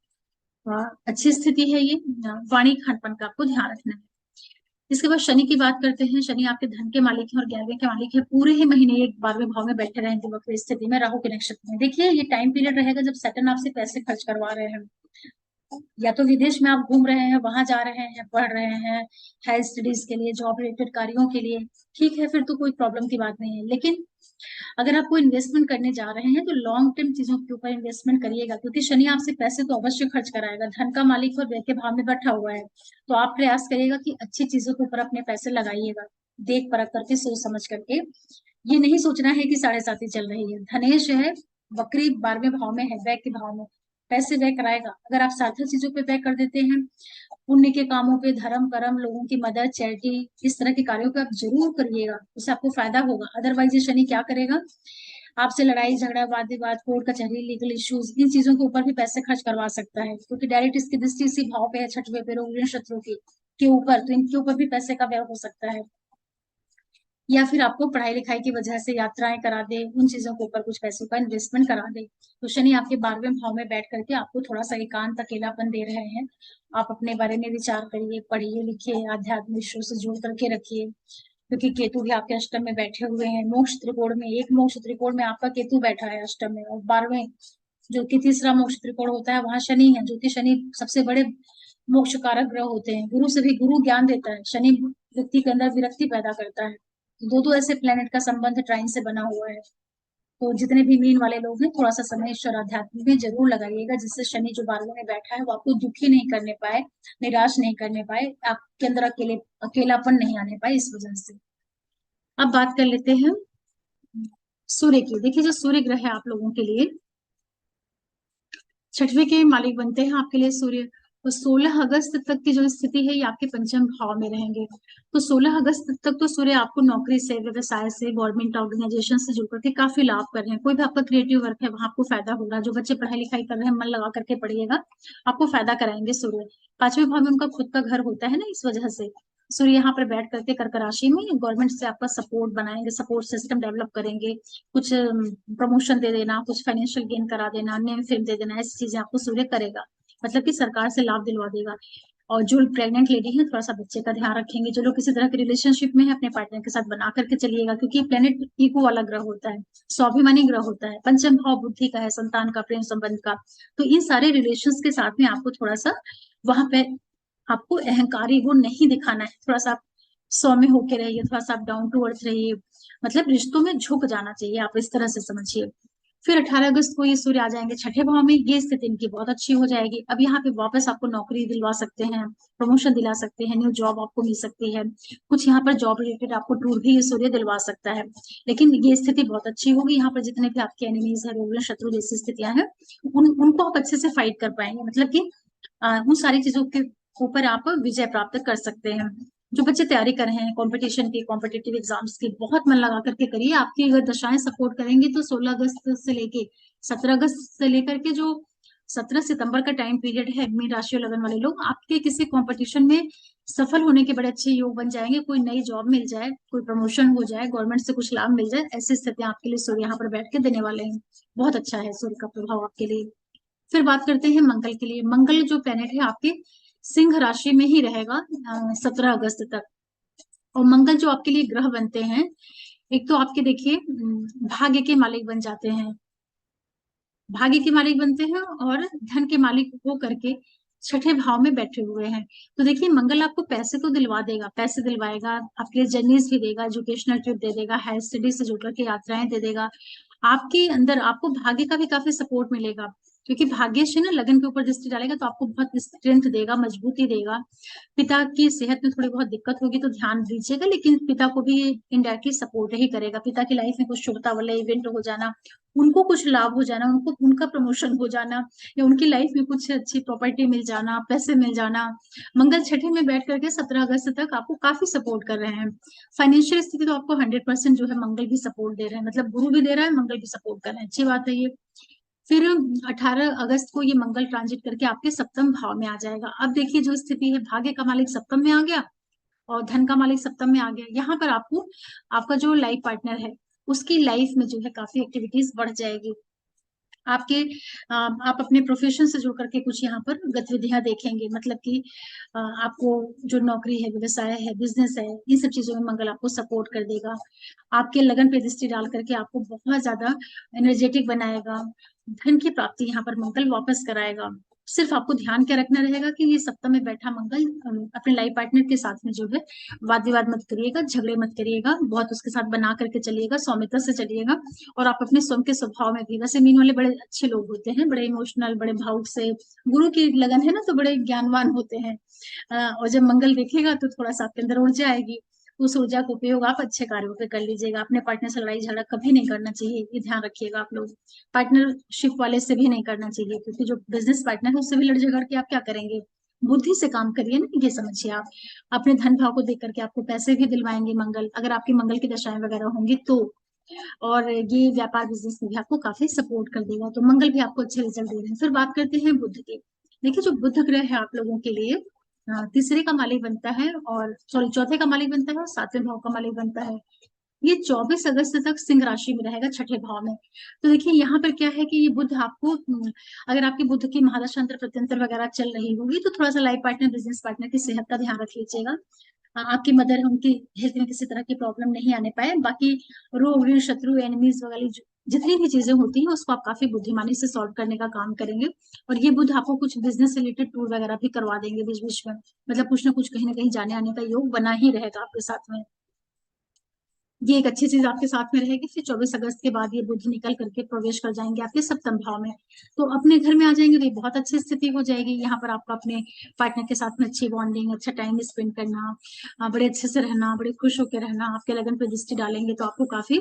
अच्छी स्थिति है ये। वाणी खान पान का आपको ध्यान रखना है। इसके बाद शनि की बात करते हैं। शनि आपके धन के मालिक हैं और 11वें के मालिक है, पूरे ही महीने एक 12वें भाव में बैठे रहेंगे वक्र स्थिति में, राहु के नक्षत्र में। देखिए ये टाइम पीरियड रहेगा जब सैटर्न आपसे पैसे खर्च करवा रहे हैं, या तो विदेश में आप घूम रहे हैं, वहां जा रहे हैं, पढ़ रहे हैं, हायर स्टडीज के लिए, जॉब रिलेटेड कार्यों के लिए, ठीक है फिर तो कोई प्रॉब्लम की बात नहीं है। लेकिन अगर आप कोई इन्वेस्टमेंट करने जा रहे हैं तो लॉन्ग टर्म चीजों के ऊपर इन्वेस्टमेंट करिएगा, क्योंकि शनि आपसे पैसे तो अवश्य खर्च कराएगा, धन का मालिक और व्यय के भाव में बैठा हुआ है। तो आप प्रयास करिएगा कि अच्छी चीजों के ऊपर अपने पैसे लगाइएगा, देख परख करके, सोच समझ करके। ये नहीं सोचना है कि साढ़े साथी चल रही है, धनेश है, वक्री 12वें भाव में है, व्यय के भाव में, पैसे व्यय कराएगा। अगर आप सार्थक चीजों पे व्यय कर देते हैं, पुण्य के कामों पे, धर्म कर्म, लोगों की मदद, चैरिटी, इस तरह के कार्यों पे आप जरूर करिएगा, उससे आपको फायदा होगा। अदरवाइज ये शनि क्या करेगा, आपसे लड़ाई झगड़ा, वाद विवाद, कोर्ट कचहरी, लीगल इश्यूज, इन चीजों के ऊपर भी पैसे खर्च करवा सकता है, क्योंकि डायरेक्ट इसकी दृष्टि इसी भाव पे है, छठवें पे, रोग ऋण शत्रु के ऊपर, तो इनके ऊपर भी पैसे का व्यय हो सकता है। या फिर आपको पढ़ाई लिखाई की वजह से यात्राएं करा दे, उन चीजों के ऊपर कुछ पैसों का इन्वेस्टमेंट करा दे। तो शनि आपके 12वें भाव में बैठ करके आपको थोड़ा सा एकांत अकेलापन दे रहे हैं। आप अपने बारे में विचार करिए, पढ़िए लिखिए, आध्यात्मिक विषयों से जोड़ करके रखिए, क्योंकि केतु भी आपके अष्टम में बैठे हुए हैं। मोक्ष त्रिकोण में, एक मोक्ष त्रिकोण में आपका केतु बैठा है अष्टम में, और 12वें जो कि तीसरा मोक्ष त्रिकोण होता है वहां शनि है, जो कि शनि सबसे बड़े मोक्ष कारक ग्रह होते हैं। गुरु से भी, गुरु ज्ञान देता है, शनि व्यक्ति के अंदर विरक्ति पैदा करता है। दो दो ऐसे प्लेनेट का संबंध ट्राइन से बना हुआ है। तो जितने भी मीन वाले लोग हैं, थोड़ा सा समय ईश्वर अध्यात्म में जरूर लगाइएगा, जिससे शनि जो 12वें में बैठा है वो आपको दुखी नहीं करने पाए, निराश नहीं करने पाए, आपके अंदर अकेलापन नहीं आने पाए इस वजह से। अब बात कर लेते हैं सूर्य की। देखिए जो सूर्य ग्रह है आप लोगों के लिए, छठवें के मालिक बनते हैं आपके लिए सूर्य, तो 16 अगस्त तक की जो स्थिति है ये आपके पंचम भाव में रहेंगे। तो 16 अगस्त तक तो सूर्य आपको नौकरी से, व्यवसाय से, गवर्नमेंट ऑर्गेनाइजेशन से जुड़ करके काफी लाभ कर रहे हैं। कोई भी आपका क्रिएटिव वर्क है वहां आपको फायदा होगा। जो बच्चे पढ़ाई लिखाई कर रहे हैं मन लगा करके पढ़िएगा, आपको फायदा कराएंगे सूर्य। पांचवें भाव में उनका खुद का घर होता है ना, इस वजह से सूर्य यहाँ पर बैठ करके कर्क राशि में गवर्नमेंट से आपका सपोर्ट बनाएंगे, सपोर्ट सिस्टम डेवलप करेंगे। कुछ प्रमोशन दे देना, कुछ फाइनेंशियल गेन करा देना, नेम फेम दे देना, ऐसी चीजें आपको सूर्य करेगा। मतलब कि सरकार से लाभ दिलवा देगा। और जो प्रेग्नेंट लेडी है थोड़ा सा बच्चे का ध्यान रखेंगे। जो लोग किसी तरह के रिलेशनशिप में है अपने पार्टनर के साथ बना करके चलिएगा, क्योंकि प्लेनेट ईगो वाला ग्रह होता है, स्वाभिमानी ग्रह होता है। पंचम भाव बुद्धि का है, संतान का, प्रेम संबंध का। तो इन सारे रिलेशंस के साथ में आपको थोड़ा सा वहां पे आपको अहंकारी वो नहीं दिखाना है। थोड़ा सा आप सौम्य होके रहिए, थोड़ा सा आप डाउन टू अर्थ रहिए। मतलब रिश्तों में झुक जाना चाहिए, आप इस तरह से समझिए। फिर 18 अगस्त को ये सूर्य आ जाएंगे छठे भाव में। ये स्थिति इनकी बहुत अच्छी हो जाएगी। अब यहाँ पे वापस आपको नौकरी दिलवा सकते हैं, प्रमोशन दिला सकते हैं, न्यू जॉब आपको मिल सकती है। कुछ यहाँ पर जॉब रिलेटेड आपको टूर भी ये सूर्य दिलवा सकता है। लेकिन ये स्थिति बहुत अच्छी होगी। यहाँ पर जितने भी आपके एनिमीज है, रोग शत्रु जैसी स्थितियां हैं, उनको आप अच्छे से फाइट कर पाएंगे। मतलब कि उन सारी चीजों के ऊपर आप विजय प्राप्त कर सकते हैं। जो बच्चे तैयारी कर रहे हैं कंपटीशन की, कॉम्पिटिटिव एग्जाम्स की, बहुत मन लगा करके करिए। आपकी अगर दशाएं सपोर्ट करेंगी तो 16 अगस्त से लेके 17 अगस्त से लेकर के जो 17 सितंबर का टाइम पीरियड है, मीन राशि और लगन वाले लोग आपके किसी कंपटीशन में सफल होने के बड़े अच्छे योग बन जाएंगे। कोई नई जॉब मिल जाए, कोई प्रमोशन हो जाए, गवर्नमेंट से कुछ लाभ मिल जाए, ऐसी स्थितियां आपके लिए सूर्य यहाँ पर बैठ के देने वाले हैं। बहुत अच्छा है सूर्य का प्रभाव आपके लिए। फिर बात करते हैं मंगल के लिए। मंगल जो प्लेनेट है आपके सिंह राशि में ही रहेगा 17 अगस्त तक। और मंगल जो आपके लिए ग्रह बनते हैं, एक तो आपके देखिए भाग्य के मालिक बन जाते हैं, भाग्य के मालिक बनते हैं और धन के मालिक हो करके छठे भाव में बैठे हुए हैं। तो देखिए मंगल आपको पैसे तो दिलवा देगा, पैसे दिलवाएगा, आपके लिए जर्नीज भी देगा, एजुकेशनल ट्रिप दे देगा, हायर स्टडीज से जुड़ करके यात्राएं दे देगा। आपके अंदर आपको भाग्य का भी काफी सपोर्ट मिलेगा, क्योंकि भाग्य से ना लगन के ऊपर दृष्टि डालेगा तो आपको बहुत स्ट्रेंथ देगा, मजबूती देगा। पिता की सेहत में थोड़ी बहुत दिक्कत होगी तो ध्यान दीजिएगा, लेकिन पिता को भी इनडायरेक्टली सपोर्ट ही करेगा। पिता की लाइफ में कुछ शुभता वाला इवेंट हो जाना, उनको कुछ लाभ हो जाना, उनको उनका प्रमोशन हो जाना, या उनकी लाइफ में कुछ अच्छी प्रॉपर्टी मिल जाना, पैसे मिल जाना। मंगल छठे में बैठ करके 17 अगस्त तक आपको काफी सपोर्ट कर रहे हैं। फाइनेंशियल स्थिति तो आपको 100% जो है मंगल भी सपोर्ट दे रहे हैं, मतलब गुरु भी दे रहा है, मंगल भी सपोर्ट कर रहे हैं, अच्छी बात है ये। फिर 18 अगस्त को ये मंगल ट्रांजिट करके आपके सप्तम भाव में आ जाएगा। अब देखिए जो स्थिति है, भाग्य का मालिक सप्तम में आ गया और धन का मालिक सप्तम में आ गया। यहाँ पर आपको आपका जो लाइफ पार्टनर है उसकी लाइफ में जो है काफी एक्टिविटीज बढ़ जाएगी। आपके आप अपने प्रोफेशन से जुड़ करके कुछ यहाँ पर गतिविधियां देखेंगे। मतलब कि आपको जो नौकरी है, व्यवसाय है, बिजनेस है, इन सब चीजों में मंगल आपको सपोर्ट कर देगा। आपके लगन पे दृष्टि डाल करके आपको बहुत ज्यादा एनर्जेटिक बनाएगा। धन की प्राप्ति यहाँ पर मंगल वापस कराएगा। सिर्फ आपको ध्यान क्या रखना रहेगा कि ये सप्तम में बैठा मंगल अपने लाइफ पार्टनर के साथ में जो है वाद विवाद मत करिएगा, झगड़े मत करिएगा, बहुत उसके साथ बना करके चलिएगा, सौम्यता से चलिएगा। और आप अपने स्वयं के स्वभाव में भी, वैसे मीन वाले बड़े अच्छे लोग होते हैं, बड़े इमोशनल, बड़े भावुक से, गुरु की लगन है ना तो बड़े ज्ञानवान होते हैं। और जब मंगल देखेगा तो थोड़ा सा आपके अंदर ऊर्जा आएगी। उस ऊर्जा का उपयोग आप अच्छे कार्यों पे कर लीजिएगा। अपने पार्टनर से लड़ाई झगड़ा कभी नहीं करना चाहिए, ये ध्यान रखिएगा आप लोग। पार्टनरशिप वाले से भी नहीं करना चाहिए, क्योंकि जो बिजनेस पार्टनर है उससे भी लड़ झगड़ के आप क्या करेंगे। बुद्धि से काम करिए ना, ये समझिए आप। अपने धन भाव को देख करके आपको पैसे भी दिलवाएंगे मंगल, अगर आपकी मंगल की दशाएं वगैरह होंगी तो। और ये व्यापार बिजनेस में भी आपको काफी सपोर्ट कर देगा। तो मंगल भी आपको अच्छे रिजल्ट दे रहे हैं। फिर बात करते हैं बुध की। देखिए जो बुध ग्रह है आप लोगों के लिए तीसरे का मालिक बनता है, और सॉरी चौथे का मालिक बनता है और सातवें भाव का मालिक बनता है। ये 24 अगस्त तक सिंह राशि में रहेगा, छठे भाव में। तो देखिए यहाँ पर क्या है कि ये बुध आपको अगर आपकी बुध की महादशांतर प्रत्यंतर वगैरह चल रही होगी तो थोड़ा सा लाइफ पार्टनर, बिजनेस पार्टनर की सेहत का ध्यान रख लीजिएगा। आपकी मदर है, उनकी हेल्थ में किसी तरह की प्रॉब्लम नहीं आने पाए। बाकी रोग ऋण शत्रु एनिमीज वगैरह जितनी भी चीजें होती हैं उसको आप काफी बुद्धिमानी से सॉल्व करने का काम करेंगे। और ये बुध आपको कुछ बिजनेस रिलेटेड टूर वगैरह भी करवा देंगे बीच बीच में। मतलब कुछ ना कुछ कहीं ना कहीं जाने आने का योग बना ही रहेगा आपके साथ में। ये एक अच्छी चीज आपके साथ में रहेगी। फिर 24 अगस्त के बाद ये बुध निकल करके प्रवेश कर जाएंगे आपके सप्तम भाव में, तो अपने घर में आ जाएंगे तो ये बहुत अच्छी स्थिति हो जाएगी। यहाँ पर आपका अपने पार्टनर के साथ में अच्छी बॉन्डिंग, अच्छा टाइम स्पेंड करना, बड़े अच्छे से रहना, बड़े खुश होकर रहना। आपके लगन पे दृष्टि डालेंगे तो आपको काफी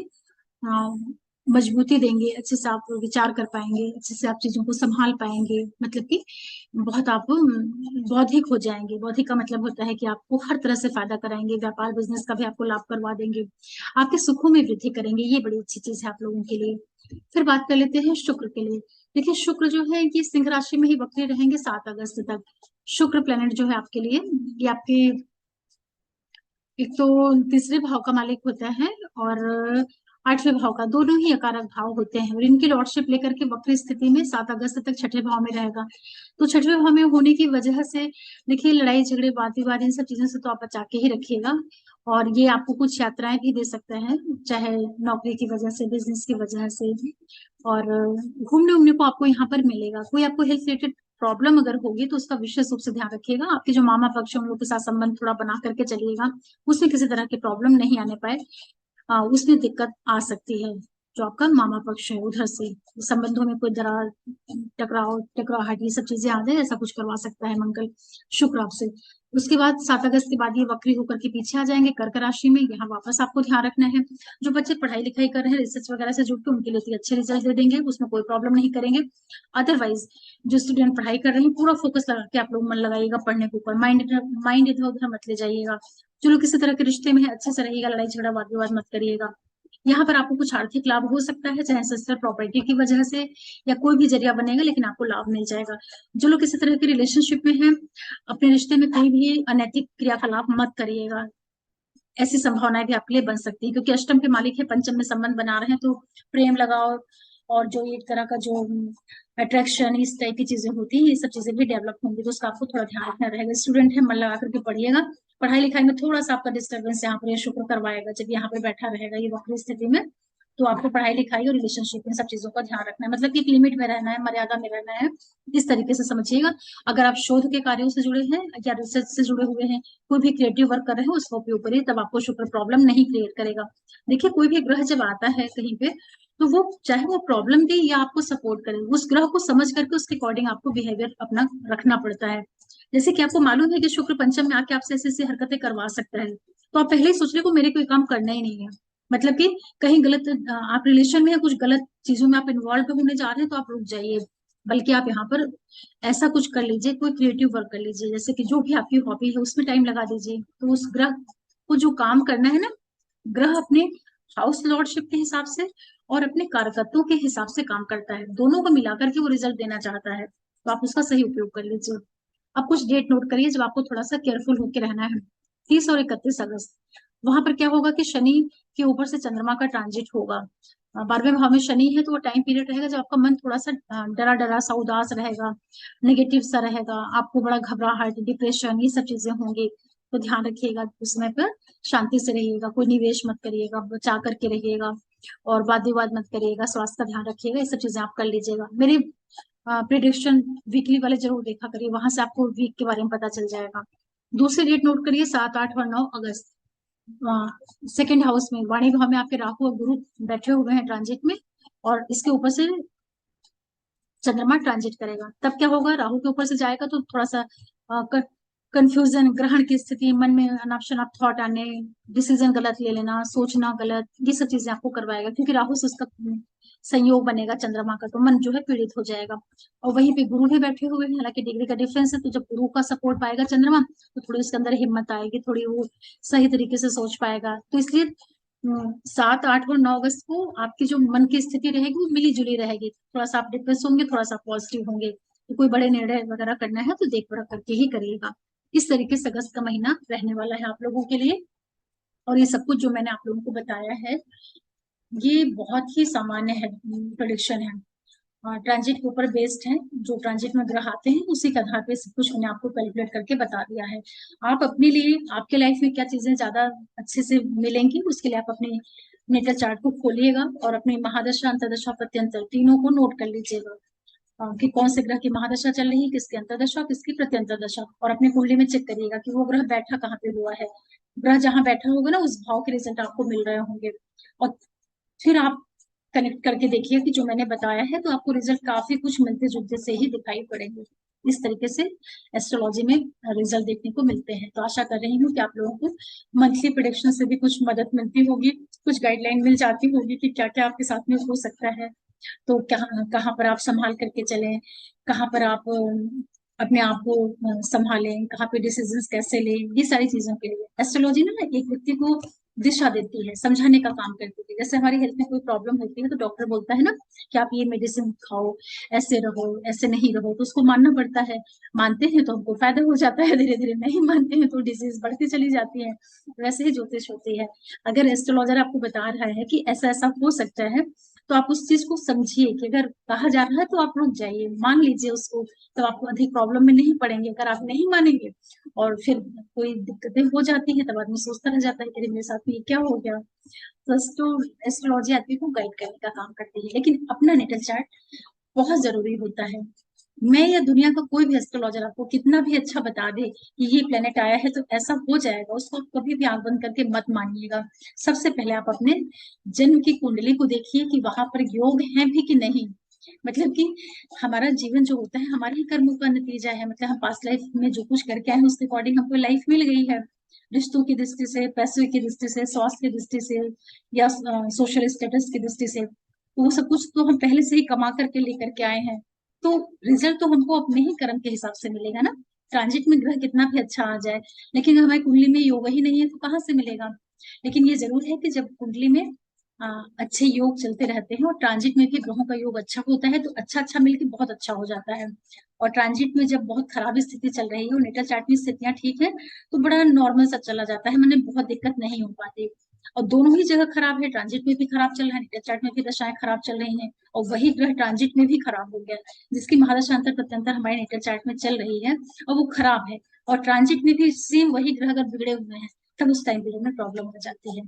मजबूती देंगे, अच्छे से आप विचार कर पाएंगे, अच्छे से आप चीजों को संभाल पाएंगे, मतलब कि बहुत आप बौद्धिक हो जाएंगे। बौद्धिक का मतलब होता है कि आपको हर तरह से फायदा कराएंगे, व्यापार बिजनेस का भी आपको लाभ करवा देंगे, आपके सुखों में वृद्धि करेंगे। ये बड़ी अच्छी चीज है आप लोगों के लिए। फिर बात कर लेते हैं शुक्र के लिए। देखिए शुक्र जो है ये सिंह राशि में ही वक्री रहेंगे 7 अगस्त तक। शुक्र प्लेनेट जो है आपके लिए, ये आपके एक तो तीसरे भाव का मालिक होता है और 8वें भाव का, दोनों ही अकारक भाव होते हैं, और इनकी लॉर्डशिप लेकर के वक्र स्थिति में 7 अगस्त तक छठे भाव में रहेगा। तो छठे भाव में होने की वजह से देखिए लड़ाई झगड़े वाद विवाद इन सब चीजों से तो आप बचा के ही रखिएगा। और ये आपको कुछ यात्राएं भी दे सकते हैं, चाहे नौकरी की वजह से, बिजनेस की वजह से। और घूमने उमने को आपको यहाँ पर मिलेगा। कोई आपको हेल्थ रिलेटेड प्रॉब्लम अगर होगी तो उसका विशेष रूप से ध्यान रखिएगा। आपके जो मामा पक्ष है उन लोग के साथ संबंध थोड़ा बना करके चलिएगा, उसमें किसी तरह की प्रॉब्लम नहीं आने पाए। उसमें दिक्कत आ सकती है। जो आपका मामा पक्ष है उधर से संबंधों में कोई दरार, टकराव टकराहट, ये सब चीजें आ जाए, ऐसा कुछ करवा सकता है मंगल शुक्र आपसे। उसके बाद 7 अगस्त के बाद ये वक्री होकर के पीछे आ जाएंगे कर्क राशि में। यहाँ वापस आपको ध्यान रखना है, जो बच्चे पढ़ाई लिखाई कर रहे हैं, रिसर्च वगैरह से जुड़ के, उनके लिए तो अच्छे रिजल्ट दे देंगे, उसमें कोई प्रॉब्लम नहीं करेंगे। अदरवाइज जो स्टूडेंट पढ़ाई कर रहे हैं पूरा फोकस लगा के आप लोग मन लगाइएगा पढ़ने के ऊपर, माइंड इधर उधर मत ले जाइएगा। जो लोग किसी तरह के रिश्ते में है अच्छे से रहिएगा, लड़ाई झगड़ा वाद विवाद मत करिएगा। यहाँ पर आपको कुछ आर्थिक लाभ हो सकता है, चाहे सिस्टर प्रॉपर्टी की वजह से या कोई भी जरिया बनेगा, लेकिन आपको लाभ मिल जाएगा। जो लोग किसी तरह के रिलेशनशिप में हैं, अपने रिश्ते में कोई भी अनैतिक क्रियाकलाप मत करिएगा। ऐसी संभावनाएं भी आपके लिए बन सकती है, क्योंकि अष्टम के मालिक है, पंचम में संबंध बना रहे हैं, तो प्रेम लगाओ और जो एक तरह का जो अट्रैक्शन, इस टाइप की चीजें होती हैं, ये सब चीजें भी डेवलप होंगी, तो उसका आपको थोड़ा ध्यान रखना रहेगा। स्टूडेंट है, मन लगा करके पढ़िएगा। पढ़ाई लिखाई में थोड़ा सा आपका डिस्टर्बेंस यहाँ पर ये शुक्र करवाएगा, जब यहाँ पे बैठा रहेगा ये वक्र स्थिति में। तो आपको पढ़ाई लिखाई और रिलेशनशिप में सब चीजों का ध्यान रखना है, मतलब कि एक लिमिट में रहना है, मर्यादा में रहना है, इस तरीके से समझिएगा। अगर आप शोध के कार्यों से जुड़े हैं या रिसर्च से जुड़े हुए हैं, कोई भी क्रिएटिव वर्क कर रहे हैं, उसका उपयोग करिए, तब आपको शुक्र प्रॉब्लम नहीं क्रिएट करेगा। देखिए कोई भी ग्रह जब आता है कहीं पे, तो वो चाहे वो प्रॉब्लम दे या आपको सपोर्ट करे, उस ग्रह को समझ करके उसके अकॉर्डिंग आपको बिहेवियर अपना रखना पड़ता है। जैसे कि आपको मालूम है कि शुक्र पंचम में आके आपसे ऐसी ऐसी हरकतें करवा सकता है, तो आप पहले ही सोच रहे को मेरे कोई काम करना ही नहीं है, मतलब कि कहीं गलत आप रिलेशन में है, कुछ गलत चीजों में आप इन्वॉल्व होने जा रहे हैं, तो आप रुक जाइए। बल्कि आप यहाँ पर ऐसा कुछ कर लीजिए, कोई क्रिएटिव वर्क कर लीजिए, जैसे कि जो भी आपकी हॉबी है उसमें टाइम लगा दीजिए। तो उस ग्रह को जो काम करना है ना, ग्रह अपने हाउस लॉर्डशिप के हिसाब से और अपने कारकत्वों के हिसाब से काम करता है, दोनों को मिलाकर के वो रिजल्ट देना चाहता है, तो आप उसका सही उपयोग कर लीजिए। अब कुछ डेट नोट करिए जब आपको थोड़ा सा केयरफुल होकर रहना है। 30 और 31 अगस्त, वहां पर क्या होगा कि शनि के ऊपर से चंद्रमा का ट्रांजिट होगा। 12वें भाव में शनि है, तो वो टाइम पीरियड रहेगा जब आपका मन थोड़ा सा डरा डरा सा, उदास रहेगा, नेगेटिव सा रहेगा, आपको बड़ा घबराहट, डिप्रेशन, ये सब चीजें होंगी। तो ध्यान रखिएगा उस समय पर, शांति से रहिएगा, कोई निवेश मत करिएगा, बचा करके रहिएगा, और वाद विवाद मत करिएगा, स्वास्थ्य का ध्यान रखिएगा, ये सब चीजें आप कर लीजिएगा। मेरी प्रिडिक्शन वीकली वाले जरूर देखा करिए, वहां से आपको वीक के बारे में पता चल जाएगा। दूसरी डेट नोट करिए, 7, 8 और 9 अगस्त। सेकेंड हाउस में वाणी भाव में आपके राहु और गुरु बैठे हुए हैं ट्रांजिट में, और इसके ऊपर से चंद्रमा ट्रांजिट करेगा। तब क्या होगा, राहु के ऊपर से जाएगा तो थोड़ा सा कंफ्यूजन, ग्रहण की स्थिति, मन में अनाप शनाप थॉट आने, डिसीजन गलत ले लेना, सोचना गलत, ये सब चीजें आपको करवाएगा, क्योंकि राहु से उसका संयोग बनेगा चंद्रमा का, तो मन जो है पीड़ित हो जाएगा। और वहीं पे गुरु भी बैठे हुए हैं, हालांकि डिग्री का डिफरेंस है, तो जब गुरु का सपोर्ट पाएगा चंद्रमा, तो थोड़ी उसके अंदर हिम्मत आएगी, थोड़ी वो सही तरीके से सोच पाएगा। तो इसलिए 7, 8 और 9 अगस्त को आपकी जो मन की स्थिति रहेगी वो मिली जुली रहेगी, थोड़ा सा आप डिप्रेस होंगे, थोड़ा सा पॉजिटिव होंगे। तो कोई बड़े निर्णय वगैरह करना है तो देख परख करके ही करिएगा। इस तरीके से अगस्त का महीना रहने वाला है आप लोगों के लिए। और ये सब कुछ जो मैंने आप लोगों को बताया है, ये बहुत ही सामान्य है, प्रोडिक्शन है, ट्रांजिट के ऊपर बेस्ड है। जो ट्रांजिट में ग्रह आते हैं उसी के आधार पे सब कुछ मैंने आपको कैलकुलेट करके बता दिया है। आप अपने लिए, आपके लाइफ में क्या चीजें ज्यादा अच्छे से मिलेंगी, उसके लिए आप अपने नेटल चार्ट को खोलिएगा और अपनी महादशा, अंतर्दशा, प्रत्यंतर तीनों को नोट कर लीजिएगा, कि कौन से ग्रह की महादशा चल रही है, किसकी अंतर्दशा, किसकी प्रत्यंतर दशा, और अपनी कुंडली में चेक करिएगा कि वो ग्रह बैठा कहाँ पे हुआ है। ग्रह जहां बैठा होगा ना, उस भाव के रिजल्ट आपको मिल रहे होंगे। और फिर आप कनेक्ट करके देखिए कि जो मैंने बताया है, तो आपको रिजल्ट काफी कुछ मिलते जुलते से ही दिखाई पड़ेंगे। इस तरीके से एस्ट्रोलॉजी में रिजल्ट देखने को मिलते हैं। तो आशा कर रही हूँ कि आप लोगों को मंथली प्रेडिक्शन से भी कुछ मदद मिलती होगी, कुछ गाइडलाइन मिल जाती होगी कि क्या क्या आपके साथ में हो सकता है। तो कहाँ कहाँ पर आप संभाल करके चलें, कहाँ पर आप अपने आप को संभालें, कहाँ पे डिसीजंस कैसे लें, ये सारी चीजों के लिए एस्ट्रोलॉजी ना एक व्यक्ति को दिशा देती है, समझाने का काम करती है। जैसे हमारी हेल्थ में कोई प्रॉब्लम होती है तो डॉक्टर बोलता है ना कि आप ये मेडिसिन खाओ, ऐसे रहो, ऐसे नहीं रहो, तो उसको मानना पड़ता है। मानते हैं तो हमको फायदा हो जाता है धीरे धीरे, नहीं मानते हैं तो डिजीज बढ़ती चली जाती है। वैसे ही ज्योतिष होती है। अगर एस्ट्रोलॉजर आपको बता रहा है कि ऐसा ऐसा हो सकता है, तो आप उस चीज को समझिए कि अगर कहा जा रहा है तो आप रुक जाइए, मान लीजिए उसको, तो आप अधिक प्रॉब्लम में नहीं पड़ेंगे। अगर आप नहीं मानेंगे और फिर कोई दिक्कतें हो जाती हैं, तब आदमी सोचता रह जाता है कि अरे मेरे साथ में ये क्या हो गया। तो एस्ट्रोलॉजी आदमी को गाइड करने का काम करती है, लेकिन अपना नेटल चार्ट बहुत जरूरी होता है। मैं या दुनिया का कोई भी एस्ट्रोलॉजर आपको कितना भी अच्छा बता दे कि ये प्लेनेट आया है तो ऐसा हो जाएगा, उसको आप कभी भी आंख बंद करके मत मानिएगा। सबसे पहले आप अपने जन्म की कुंडली को देखिए कि वहां पर योग है भी कि नहीं। मतलब कि हमारा जीवन जो होता है हमारे ही कर्मों का नतीजा है। मतलब हम पास्ट लाइफ में जो कुछ करके आए हैं उसके अकॉर्डिंग हमको लाइफ मिल गई है। रिश्तों की दृष्टि से, पैसे की दृष्टि से, स्वास्थ्य की दृष्टि से, या सोशल स्टेटस की दृष्टि से, तो वो सब कुछ तो हम पहले से ही कमा करके लेकर के आए हैं। तो रिजल्ट तो हमको अपने ही कर्म के हिसाब से मिलेगा ना। ट्रांजिट में ग्रह कितना भी अच्छा आ जाए, लेकिन अगर हमारी कुंडली में योग ही नहीं है तो कहाँ से मिलेगा। लेकिन ये जरूर है कि जब कुंडली में अच्छे योग चलते रहते हैं और ट्रांजिट में भी ग्रहों का योग अच्छा होता है तो अच्छा अच्छा मिलकर बहुत अच्छा हो जाता है। और ट्रांजिट में जब बहुत खराब स्थिति चल रही है और नेटल चार्ट में स्थितियां ठीक है तो बड़ा नॉर्मल सा चला जाता है, मैंने बहुत दिक्कत नहीं हो पाती। और दोनों ही जगह खराब है, ट्रांजिट में भी खराब चल रहा है, नेटल चार्ट में भी दशाएं खराब चल रही हैं, और वही ग्रह ट्रांजिट में भी खराब हो गया, जिसकी महादशांतर प्रत्यंतर हमारे नेटल चार्ट में चल रही है और वो खराब है, और ट्रांजिट में भी सेम वही ग्रह अगर बिगड़े हुए हैं, तब उस टाइम पीरियड में प्रॉब्लम हो जाती है।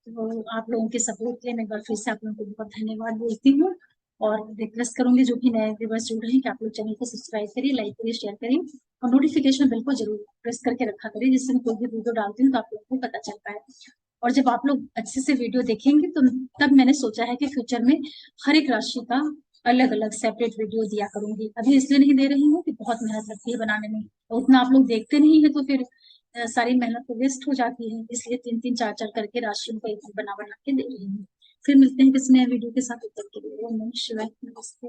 तो आप लोगों के सपोर्ट के लिए मैं एक बार फिर से आप लोगों को बहुत धन्यवाद बोलती हूँ। और रिक्वेस्ट करूंगी जो भी नए व्यूवर्स जुड़ रहे हैं कि आप लोग चैनल को सब्सक्राइब करिए, लाइक करिए, शेयर करिए, और नोटिफिकेशन बेल को जरूर प्रेस करके रखा करिए, जिससे मैं कोई भी वीडियो डालती हूँ तो आप लोगों को पता चल पाए। और जब आप लोग अच्छे से वीडियो देखेंगे तो तब मैंने सोचा है कि फ्यूचर में हर एक राशि का अलग अलग सेपरेट वीडियो दिया करूंगी। अभी इसलिए नहीं दे रही हूँ कि बहुत मेहनत लगती है बनाने में, और उतना आप लोग देखते नहीं है तो फिर सारी मेहनत तो वेस्ट हो जाती है। इसलिए 3 3 4 4 करके राशियों को एक बना बना के दे रही हूँ। फिर मिलते हैं किसी नए वीडियो के साथ, तब तक के लिए ओम नमः शिवाय, नमस्ते।